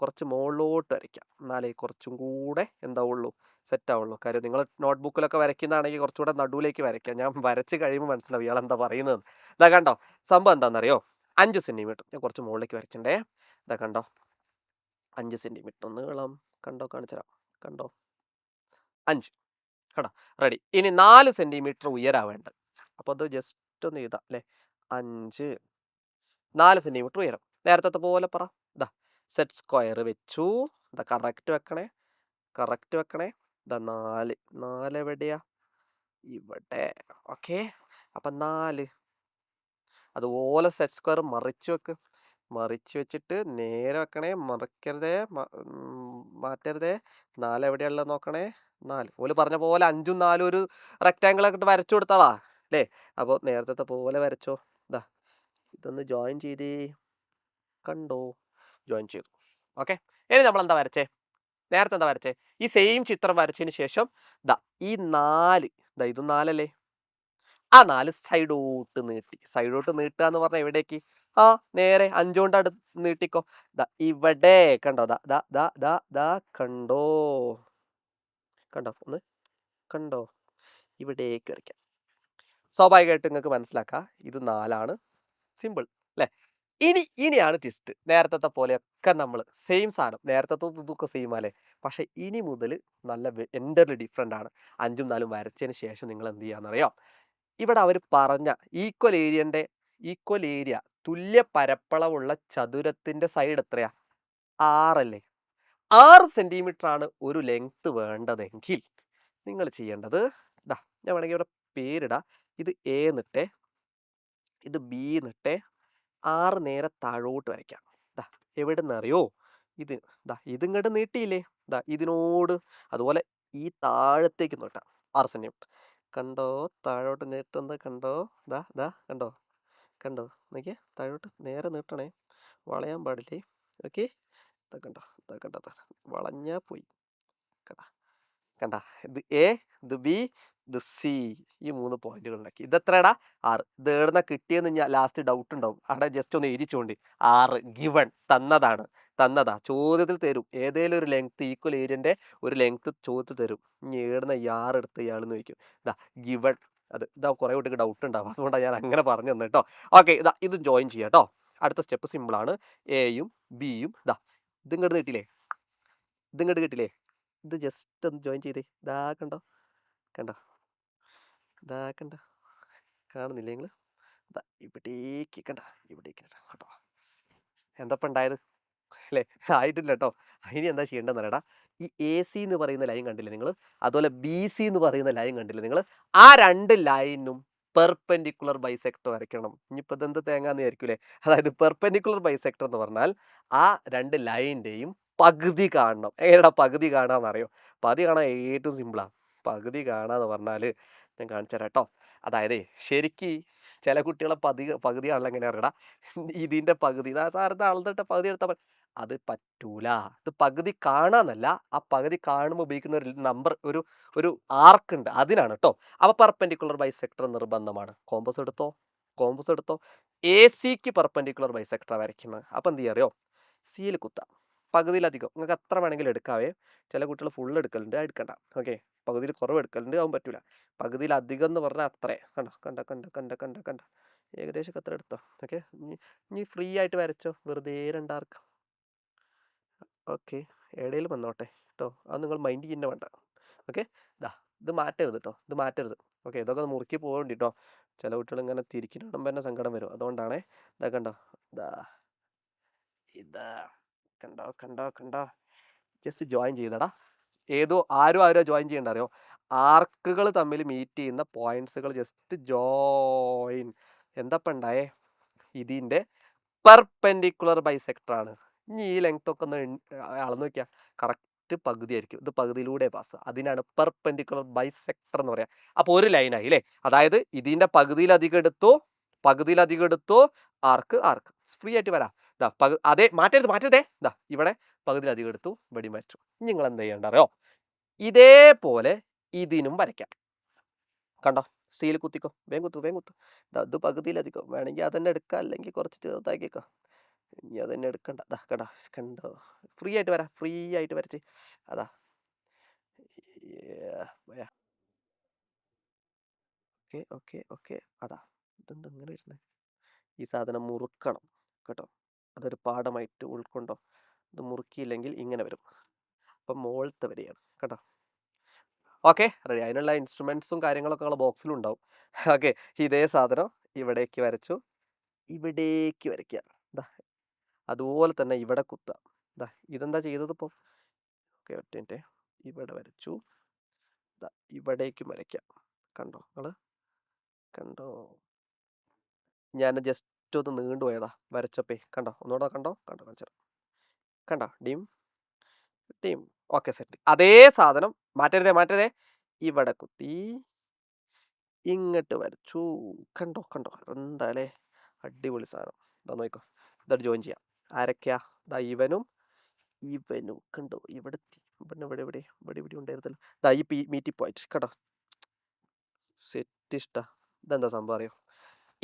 കുറച്ച് മുകളിലോട്ട് വരയ്ക്കാം. എന്നാലേ കുറച്ചും കൂടെ എന്താവുള്ളൂ, സെറ്റ് ആവുള്ളൂ. കാര്യം നിങ്ങൾ നോട്ട്ബുക്കിലൊക്കെ വരയ്ക്കുന്നതാണെങ്കിൽ കുറച്ചുകൂടെ നടുവിലേക്ക് വരയ്ക്കാം. ഞാൻ വരച്ച് കഴിയുമ്പോൾ മനസ്സിലാവും ഇയാൾ എന്താ പറയുന്നത്. ഇതാ കണ്ടോ, സംഭവം എന്താണെന്നറിയോ? 5 സെന്റിമീറ്റർ ഞാൻ കുറച്ച് മുകളിലേക്ക് വരച്ചിട്ടുണ്ടേ. ഇതാ കണ്ടോ, 5 സെന്റിമീറ്റർ നീളം. കണ്ടോ, കാണിച്ചു തരാം. കണ്ടോ, 5. കണ്ടോ, റെഡി. ഇനി 4 സെന്റിമീറ്റർ ഉയരാവേണ്ടത്. അപ്പോൾ അത് ജസ്റ്റ് ഒന്ന് എഴുതാം അല്ലേ. 5, 4 സെന്റിമീറ്റർ ഉയരം. നേരത്തെ പോലെ പറ. ഇതാ സെറ്റ് സ്ക്വയർ വെച്ചു. ഇതാ കറക്റ്റ് വെക്കണേ. ഇതാ 4 എവിടെയാ? ഇവിടെ. ഓക്കെ, അപ്പം 4. അതുപോലെ സെറ്റ് സ്ക്വയർ മറിച്ച് വെച്ചിട്ട് നേരെ വെക്കണേ. മറിക്കരുതേ, മാറ്റരുതേ. 4 എവിടെയുള്ളത് നോക്കണേ. 4 ഓല് പറഞ്ഞ പോലെ 5ഉം 4ഉം ഒരു റെക്റ്റാങ്കിൾ ഒക്കെ വരച്ചു കൊടുത്താളാ അല്ലേ. അപ്പോൾ നേരത്തെ പോലെ വരച്ചോ. ഇതാ ഇതൊന്ന് ജോയിൻ ചെയ്തേ. കണ്ടോ, ജോയിൻ ചെയ്തു. ഓക്കെ, ഇനി നമ്മൾ എന്താ വരച്ചേ, നേരത്തെ എന്താ വരച്ചേ? ഈ സെയിം ചിത്രം വരച്ചതിന് ശേഷം ഈ 4, ഇതും 4 അല്ലേ, ആ 4 സൈഡോട്ട് നീട്ടുക എന്ന് പറഞ്ഞാൽ എവിടേക്ക്? നേരെ 5 കൊണ്ട് നീട്ടിക്കോ. ഇവിടെ കണ്ടോ, കണ്ടോ, ഒന്ന് കണ്ടോ, ഇവിടേക്ക് വരയ്ക്കാം. സ്വാഭാവികമായിട്ട് നിങ്ങൾക്ക് മനസ്സിലാക്കാം ഇത് 4ആണ്. സിമ്പിൾ അല്ലേ. ഇനിയാണ് ട്വിസ്റ്റ്. നേരത്തെ പോലെയൊക്കെ നമ്മൾ സെയിം സാധനം, നേരത്തെ ഇതൊക്കെ സെയിം അല്ലേ. പക്ഷെ ഇനി മുതൽ നല്ല എൻ്റർലി ഡിഫറെൻ്റ് ആണ്. 5ഉം 4ഉം വരച്ചതിന് ശേഷം നിങ്ങൾ എന്ത് ചെയ്യാന്നറിയോ? ഇവിടെ അവർ പറഞ്ഞ ഈക്വൽ ഏരിയ തുല്യ പരപ്പളവുള്ള ചതുരത്തിന്റെ സൈഡ് എത്രയാ? 6 അല്ലേ. 6 സെന്റിമീറ്റർ ആണ് ഒരു ലെങ്ത് വേണ്ടതെങ്കിൽ നിങ്ങൾ ചെയ്യേണ്ടത് ഞാൻ വേണമെങ്കിൽ ഇവിടെ പേരിടാ. ഇത് എ എന്നിട്ടേ, ഇത് ബി എന്നിട്ടേ, 6 നേരെ താഴോട്ട് വരയ്ക്കാം. എവിടെ നിന്നറിയോ? ഇതിങ്ങോട്ട് നീട്ടിയില്ലേ, ഇതിനോട് അതുപോലെ ഈ താഴത്തേക്ക് നീട്ടാം 6 സെന്റിമീറ്റർ. കണ്ടോ, താഴോട്ട് നീട്ടുന്നത് കണ്ടോ, കണ്ടോ നോക്കിയേ, താഴോട്ട് നേരെ നീട്ടണേ, വളയാൻ പാടില്ലേ. ഓക്കെ, കണ്ടോ, വളഞ്ഞാ പോയി. കണ്ട, ഇത് എ, ഇത് ബി, ഇത് സി, ഈ 3 പോയിന്റുകൾ ഉണ്ടാക്കി. ഇത് എത്രടാ? 6. ഇത് എവിടുന്ന കിട്ടിയെന്ന് ഞാൻ ലാസ്റ്റ് ഡൗട്ട് ഉണ്ടാവും. അവിടെ ജസ്റ്റ് ഒന്ന് എഴുതിച്ചോണ്ട് 6 ഗിവൺ തന്നതാ ചോദ്യത്തിൽ തരും. ഏതേലും ഒരു ലെങ്ത്, ഈക്വൽ ഏരിയന്റെ ഒരു ലെങ്ത് ചോദ്യത്തിൽ തരും. ഇനി ഏടുന്ന 6 എടുത്ത് ഇയാളെന്ന് ചോദിക്കും. ഗിവൺ. ഇതാ കുറെ കുട്ടിക്ക് ഡൗട്ട് ഉണ്ടാവും. അതുകൊണ്ടാണ് ഞാൻ അങ്ങനെ പറഞ്ഞു തന്നെ കേട്ടോ. ഓക്കെ, ഇത് ജോയിൻ ചെയ്യാം കേട്ടോ. അടുത്ത സ്റ്റെപ്പ് സിമ്പിൾ ആണ്. എയും ബിയും ഇതിങ്ങോട്ട് നീട്ടില്ലേ, ഇത് ജസ്റ്റ് ഒന്ന് ജോയിൻ ചെയ്തേ. കണ്ടോ, കാണുന്നില്ലേ നിങ്ങൾ? ഇവിടേക്ക് കേട്ടോ. എന്തപ്പം ഉണ്ടായത് അല്ലേ? ആയിട്ടില്ല കേട്ടോ. ഇനി എന്താ ചെയ്യേണ്ടതെന്ന് ഈ എ സി എന്ന് പറയുന്ന ലൈൻ കണ്ടില്ലേ നിങ്ങൾ? അതുപോലെ ബി സി എന്ന് പറയുന്ന ലൈൻ കണ്ടില്ലേ നിങ്ങൾ? ആ 2 ലൈനും പെർപെൻഡിക്കുലർ ബൈസെക്ടർ വരയ്ക്കണം. ഇനിയിപ്പോൾ ഇതെന്ത് തേങ്ങാന്ന് വിചാരിക്കൂലേ. അതായത് പെർപെൻഡിക്കുലർ ബൈസെക്ടർ എന്ന് പറഞ്ഞാൽ ആ 2 ലൈനിൻ്റെയും പകുതി കാണണം. എങ്ങനെയാടാ പകുതി കാണാന്നറിയോ? പകുതി കാണാൻ ഏറ്റവും സിമ്പിളാ. പകുതി കാണാന്ന് പറഞ്ഞാല് ഞാൻ കാണിച്ചു തരാം ട്ടോ. അതായതേ ശരിക്ക് ചില കുട്ടികളെ പകുതി കാണല് എങ്ങനെയാ അറിയോടാ? ഇതിന്റെ പകുതി ഇതാ സാറ് അളന്നിട്ട് പകുതി എടുത്താ അത് പറ്റൂല. ഇത് പകുതി കാണാന്നല്ല, ആ പകുതി കാണുമ്പോ ഉപയോഗിക്കുന്ന ഒരു നമ്പർ ഒരു ഒരു ആർക്ക് ഉണ്ട്. അതിനാണ് ട്ടോ. അപ്പൊ പെർപെൻഡിക്കുലർ ബൈസെക്ടർ നിർബന്ധമാണ്. കോമ്പസ് എടുത്തോ, കോമ്പസ് എടുത്തോ. എസിക്ക് പെർപെൻഡിക്കുലർ ബൈസെക്ടറാ വരയ്ക്കുന്നത്. അപ്പൊ എന്ത് ചെയ്യാ അറിയോ? സിയിൽ കുത്താം. പകുതിയിലധികം നിങ്ങൾക്ക് എത്ര വേണമെങ്കിലും എടുക്കാവേ. ചില കുട്ടികൾ ഫുൾ എടുക്കലുണ്ട്, അത് എടുക്കണ്ട. ഓക്കെ, പകുതിയിൽ കുറവ് എടുക്കലുണ്ട്, അതും പറ്റൂല. പകുതിയിലധികം എന്ന് പറഞ്ഞാൽ അത്രേ. കണ്ടോ കണ്ട കണ്ട കണ്ട കണ്ട കണ്ട ഏകദേശം അത്ര എടുത്തോ. ഓക്കെ, ഇനി ഫ്രീ ആയിട്ട് വരച്ചോ, വെറുതെ രണ്ടാർക്ക്. ഓക്കെ, ഇടയിൽ വന്നോട്ടെ കേട്ടോ, അത് നിങ്ങൾ മൈൻഡ് ചെയ്യുന്ന വേണ്ട. ഓക്കെ, ഇതാ ഇത് മാറ്റരുത് കേട്ടോ, ഇത് മാറ്റരുത്. ഓക്കെ, ഇതൊക്കെ മുറുക്കി പോകേണ്ടി കേട്ടോ. ചില കുട്ടികൾ ഇങ്ങനെ തിരിക്കുന്ന കാണുമ്പോൾ തന്നെ സങ്കടം വരും. അതുകൊണ്ടാണേ. ഇതാ കണ്ടോ, ഇതാ ഇതാ കണ്ടോ കണ്ടോ കണ്ടോ, ജസ്റ്റ് ജോയിൻ ചെയ്തടാ. ആരോ ജോയിൻ ചെയ്യണ്ട അറിയോ? ആർക്കുകൾ തമ്മിൽ മീറ്റ് ചെയ്യുന്ന പോയിന്റ്സുകൾ ജസ്റ്റ് ജോയിൻ. എന്താ ഉണ്ടായേ? ഇതിന്റെ പെർപെൻഡിക്കുലർ ബൈസെക്ടർ ആണ്. ഇനി ഈ ലെങ്ത് ഒക്കെ ഒന്ന് അളന്ന് നോക്കിയാൽ കറക്റ്റ് പകുതി ആയിരിക്കും. ഇത് പകുതിയിലൂടെ പാസ്, അതിനാണ് പെർപെൻഡിക്കുലർ ബൈസെക്ടർ എന്ന് പറയാം. അപ്പോൾ ഒരു ലൈനായി അല്ലേ? അതായത് ഇതിന്റെ പകുതിയിലധികം എടുത്തു ആർക്ക് ഫ്രീ ആയിട്ട് വരാം. അതേ മാറ്റരുതേ. ഇവിടെ പകുതിയിലധികം എടുത്തു, വെടി വരച്ചു. നിങ്ങൾ എന്ത് ചെയ്യണ്ട അറിയോ? ഇതേപോലെ ഇതിനും വരയ്ക്കാം. കണ്ടോ, സീൽ കുത്തിക്കോ, വേഗം കുത്തു. ഇത് പകുതിയിലധികം വേണമെങ്കിൽ അതന്നെ എടുക്കാം, അല്ലെങ്കിൽ കുറച്ച് ചെറുതാക്കിക്കോ. ഇനി അതന്നെ എടുക്കണ്ട. കണ്ടോ, ഫ്രീ ആയിട്ട് വരച്ച്. അതാ ഓക്കെ. അതാ ഇതെന്താ ഇങ്ങനെ വരുന്നത്? ഈ സാധനം മുറുക്കണം കേട്ടോ. അതൊരു പാഠമായിട്ട് ഉൾക്കൊണ്ടോ. ഇത് മുറുക്കിയില്ലെങ്കിൽ ഇങ്ങനെ വരും. അപ്പം മുകളിലത്തെ വരെയാണ് കേട്ടോ. Okay, ready. അതിനുള്ള ഇൻസ്ട്രുമെന്റ്സും കാര്യങ്ങളൊക്കെ ഉള്ള ബോക്സിലും ഉണ്ടാവും. ഓക്കെ, ഇതേ സാധനം ഇവിടേക്ക് വരച്ചു, ഇവിടേക്ക് വരയ്ക്കുക. അതുപോലെ തന്നെ ഇവിടെ കുത്തുക. ഇതെന്താ ചെയ്തത് ഇപ്പോൾ? ഓക്കെ, ഒറ്റ മിനിറ്റ്. ഇവിടെ വരച്ചു, ഇവിടേക്കും വരയ്ക്കാം. കണ്ടോ നിങ്ങൾ? കണ്ടോ, ഞാൻ ജസ്റ്റ് ഒന്ന് നീണ്ടുപോയതാ വരച്ചപ്പേ. കണ്ടോ, ഒന്നുകൂടെ കണ്ടോ കാണിച്ചു. കണ്ടോ, ഡീം. Okay, set. അതേ സാധനം മാറ്റരുതേ. ഇവിടെ കുത്തി ഇങ്ങോട്ട് വരച്ചു. കണ്ടോ എന്താലേ, അടിപൊളി സാധനം. ഇതാ നോക്കോ, ഇതോട്ട് ജോയിൻ ചെയ്യാം. ആരൊക്കെയാ? ഇവനും കണ്ടോ, ഇവിടെ ഉണ്ടായിരുന്നല്ലോ. ഈ മീറ്റി പോയിന്റ് കണ്ടോ, സെറ്റ്. ഇതെന്താ സംഭവം അറിയോ?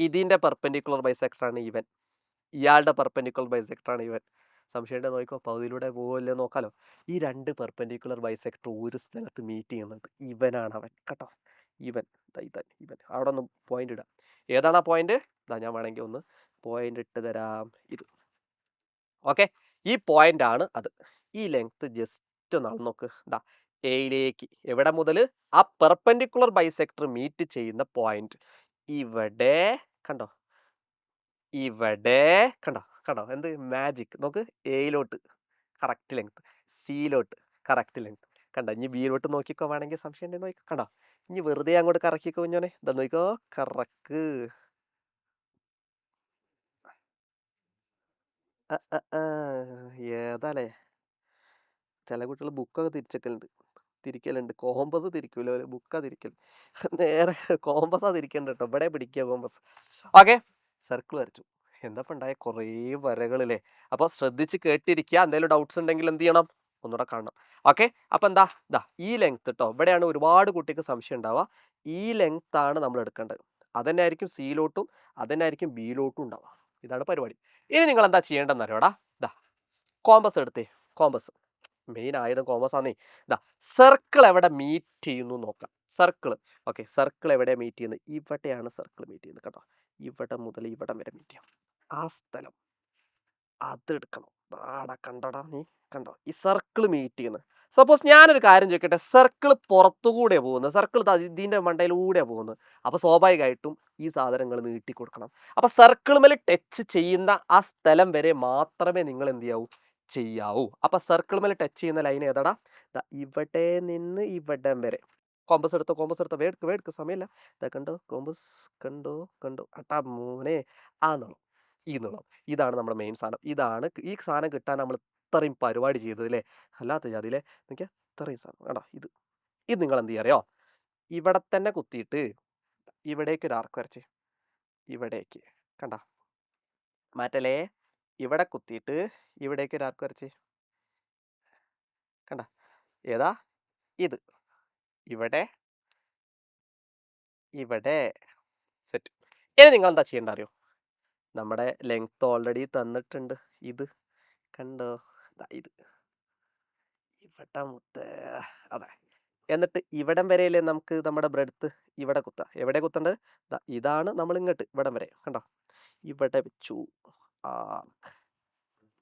ഇതിന്റെ പെർപെൻഡിക്കുലർ ബൈസെക്ടർ ആണ് ഇവൻ, ഇയാളുടെ പെർപെൻഡിക്കുലർ ബൈസെക്ടർ ആണ് ഇവൻ. സംശയം നോക്കിക്കോ, പകുതിയിലൂടെ പോവല്ലേ നോക്കാലോ. ഈ രണ്ട് പെർപെൻഡിക്കുലർ ബൈസെക്ടർ ഒരു സ്ഥലത്ത് മീറ്റ് ചെയ്യുന്നുണ്ട്. ഇവനാണ് അവൻ കേട്ടോ. ഇവൻ അവിടെ ഒന്ന് പോയിന്റ് ഇടാം. ഏതാണ് ആ പോയിന്റ്? ഞാൻ വേണമെങ്കിൽ ഒന്ന് പോയിന്റ് ഇട്ട് തരാം. ഇത് ഓക്കെ, ഈ പോയിന്റ് ആണ് അത്. ഈ ലെങ്ത് ജസ്റ്റ് ഒന്ന് അളന്ന് നോക്ക്. എയിലേക്ക് എവിടെ മുതൽ ആ പെർപെൻഡിക്കുലർ ബൈസെക്ടർ മീറ്റ് ചെയ്യുന്ന പോയിന്റ് ഇവിടെ. കണ്ടോ, എന്ത് മാജിക് നോക്ക്. എയിലോട്ട് കറക്റ്റ് ലെങ്ത്, സിയിലോട്ട് കറക്റ്റ് ലെങ്ത്. കണ്ടോ, ഇനി ബിയിലോട്ട് നോക്കിക്കോ, വേണമെങ്കിൽ സംശയം ഉണ്ടെങ്കിൽ നോക്കിക്കോ. കണ്ടോ, ഇനി വെറുതെ അങ്ങോട്ട് കറക്കിക്കോ കുഞ്ഞോനെ. നോക്കിക്കോ, കറക്ക്. ഏതാലേ, ചില കുട്ടികൾ ബുക്കൊക്കെ തിരിക്കലുണ്ട്. കോമ്പസ് തിരിക്കൂല, ഒരു ബുക്കാ തിരിക്കൽ. നേരെ കോമ്പസാ തിരിക്കണ്ട കേട്ടോ. ഇവിടെ പിടിക്കുക കോമ്പസ്. ഓക്കെ, സർക്കിൾ വരച്ചു. എന്താ ഉണ്ടായ കുറേ വരകളില്ലേ. അപ്പോൾ ശ്രദ്ധിച്ച് കേട്ടിരിക്കുക. എന്തെങ്കിലും ഡൗട്ട്സ് ഉണ്ടെങ്കിൽ എന്ത് ചെയ്യണം, ഒന്നുകൂടെ കാണണം. ഓക്കെ, അപ്പൊ ഈ ലെങ്ത് കേട്ടോ. ഇവിടെയാണ് ഒരുപാട് കുട്ടിക്ക് സംശയം ഉണ്ടാവുക. ഈ ലെങ്ത് ആണ് നമ്മൾ എടുക്കേണ്ടത്. അതന്നെ ആയിരിക്കും സിയിലോട്ടും, അതന്നെ ആയിരിക്കും ബിയിലോട്ടും ഉണ്ടാവുക. ഇതാണ് പരിപാടി. ഇനി നിങ്ങൾ എന്താ ചെയ്യേണ്ടതെന്ന് അറിയോടാ? കോമ്പസ് എടുത്തേ. കോമ്പസ് മെയിൻ ആയുധം കോമ്പസ് ആണേ. സർക്കിൾ എവിടെ മീറ്റ് ചെയ്യുന്നു നോക്കാം. സർക്കിൾ എവിടെ മീറ്റ് ചെയ്യുന്നത്? ഇവിടെയാണ് സർക്കിൾ മീറ്റ് ചെയ്യുന്നത് കേട്ടോ. ഇവിടെ മുതൽ ഇവിടെ വരെ മീറ്റ് ചെയ്യാം. ആ സ്ഥലം അതെടുക്കണം. കണ്ടോടാ നീ, കണ്ടോ ഈ സർക്കിൾ മീറ്റ് ചെയ്യുന്നത്. സപ്പോസ് ഞാനൊരു കാര്യം ചോദിക്കട്ടെ, സർക്കിൾ പുറത്തുകൂടെ പോകുന്നത്, സർക്കിൾ ഇതിന്റെ മണ്ടയിലൂടെ പോകുന്നത്. അപ്പൊ സ്വാഭാവികമായിട്ടും ഈ സാധനങ്ങൾ നീട്ടി കൊടുക്കണം. അപ്പൊ സർക്കിൾ മേൽ ടച്ച് ചെയ്യുന്ന ആ സ്ഥലം വരെ മാത്രമേ നിങ്ങൾ എന്ത് ചെയ്യാവൂ. അപ്പൊ സർക്കിൾ മേൽ ടച്ച് ചെയ്യുന്ന ലൈൻ ഏതാടാ? ഇവിടെ നിന്ന് ഇവിടം വരെ. കോമ്പസ് എടുത്തോ, വേടുക്ക് സമയമില്ല. കണ്ടോ കോമ്പസ്, കണ്ടോ അട്ടാ മോനെ. ആ നീളം, ഈ നീളം, ഇതാണ് നമ്മുടെ മെയിൻ സാധനം. ഈ സാധനം കിട്ടാൻ നമ്മൾ ഇത്രയും പരിപാടി ചെയ്തത് അല്ലേ? അല്ലാത്ത ജാതിയിലെ നോക്കിയാൽ ഇത്രയും സാധനം കണ്ടോ ഇത് നിങ്ങൾ എന്ത് ചെയ്യുക അറിയോ? ഇവിടെ തന്നെ കുത്തിയിട്ട് ഇവിടേക്ക് ഒരു ആർക്ക് വരച്ചേ. ഇവിടേക്ക് കണ്ട മാറ്റലേ. ഇവിടെ കുത്തിയിട്ട് ഇവിടേക്ക് ഒരു ആർക്ക് വരച്ചേ. കണ്ട ഏതാ ഇത്. ഇവിടെ ഇവിടെ സെറ്റ്. ഇനി നിങ്ങൾ എന്താ ചെയ്യേണ്ട അറിയോ? നമ്മുടെ ലെങ്ത് ഓൾറെഡി തന്നിട്ടുണ്ട്. ഇത് കണ്ടോ? ഇത് ഇവിടെ മുത്ത് അതെ. എന്നിട്ട് ഇവിടം വരെയല്ലേ നമുക്ക് നമ്മുടെ ബ്രെഡ്ത്ത് ഇവിടെ കുത്താം. എവിടെ കുത്തേണ്ടത്? ഇതാണ് നമ്മൾ ഇങ്ങോട്ട് ഇവിടം വരെ കണ്ടോ? ഇവിടെ വെച്ചു.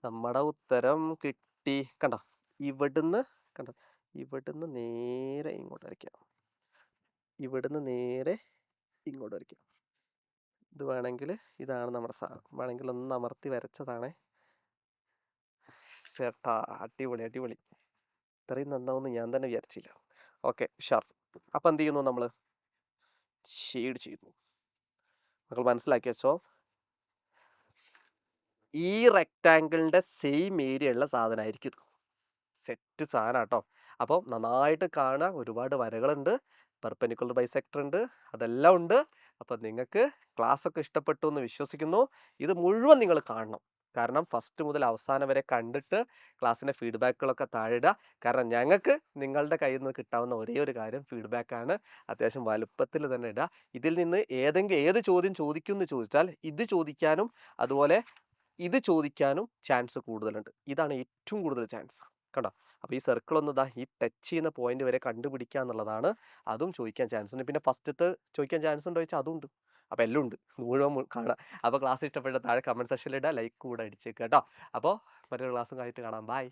നമ്മുടെ ഉത്തരം കിട്ടി. കണ്ടോ? ഇവിടുന്ന് കണ്ടോ? ഇവിടുന്ന് നേരെ ഇങ്ങോട്ട് വരയ്ക്കാം. ഇവിടുന്ന് നേരെ ഇങ്ങോട്ട് വരയ്ക്കാം. ഇത് വേണമെങ്കിൽ ഇതാണ് നമ്മുടെ സാധനം. വേണമെങ്കിൽ ഒന്ന് അമർത്തി വരച്ചതാണേ. ചേട്ടാ അടിപൊളി അടിപൊളി. ഇത്രയും നന്നാവുമെന്ന് ഞാൻ തന്നെ വിചാരിച്ചില്ല. ഓക്കെ ഷാർ. അപ്പം എന്ത് ചെയ്യുന്നു നമ്മൾ? ഷെയ്ഡ് ചെയ്യുന്നു. മക്കൾ മനസ്സിലാക്കി വെച്ചോ. ഈ റെക്റ്റാങ്കിളിൻ്റെ സെയിം ഏരിയ ഉള്ള സാധനമായിരിക്കും ഇത്. സെറ്റ് സാധനം കേട്ടോ. അപ്പോൾ നന്നായിട്ട് കാണുക. ഒരുപാട് വരകളുണ്ട്, പെർപെൻഡിക്കുലർ ബൈസെക്ടർ ഉണ്ട്, അതെല്ലാം ഉണ്ട്. അപ്പം നിങ്ങൾക്ക് ക്ലാസ്സൊക്കെ ഇഷ്ടപ്പെട്ടു എന്ന് വിശ്വസിക്കുന്നു. ഇത് മുഴുവൻ നിങ്ങൾ കാണണം. കാരണം ഫസ്റ്റ് മുതൽ അവസാനം വരെ കണ്ടിട്ട് ക്ലാസ്സിൻ്റെ ഫീഡ്ബാക്കുകളൊക്കെ താഴെ ഇടുക. കാരണം ഞങ്ങൾക്ക് നിങ്ങളുടെ കയ്യിൽ നിന്ന് കിട്ടാവുന്ന ഒരേ ഒരു കാര്യം ഫീഡ്ബാക്കാണ്. അത്യാവശ്യം വലുപ്പത്തിൽ തന്നെ ഇടുക. ഇതിൽ നിന്ന് ഏത് ചോദ്യം ചോദിക്കുമെന്ന് ചോദിച്ചാൽ ഇത് ചോദിക്കാനും അതുപോലെ ഇത് ചോദിക്കാനും ചാൻസ് കൂടുതലുണ്ട്. ഇതാണ് ഏറ്റവും കൂടുതൽ ചാൻസ്. കണ്ടോ? അപ്പോൾ ഈ സർക്കിൾ ഒന്ന് ഈ ടച്ച് ചെയ്യുന്ന പോയിന്റ് വരെ കണ്ടുപിടിക്കുക എന്നുള്ളതാണ്. അതും ചോദിക്കാൻ ചാൻസ് ഉണ്ട്. പിന്നെ ഫസ്റ്റത്തെ ചോദിക്കാൻ ചാൻസ് ഉണ്ടോ ചോദിച്ചാൽ അതും ഉണ്ട്. അപ്പോൾ എല്ലാം ഉണ്ട്. മുഴുവൻ കാണാം. അപ്പോൾ ക്ലാസ് ഇഷ്ടപ്പെട്ട താഴെ കമൻറ്റ് സെക്ഷനിൽ ഇടുക. ലൈക്ക് കൂടെ അടിച്ചേക്കുക കേട്ടോ. അപ്പോൾ മറ്റൊരു ക്ലാസ്സും ആയിട്ട് കാണാം. ബൈ.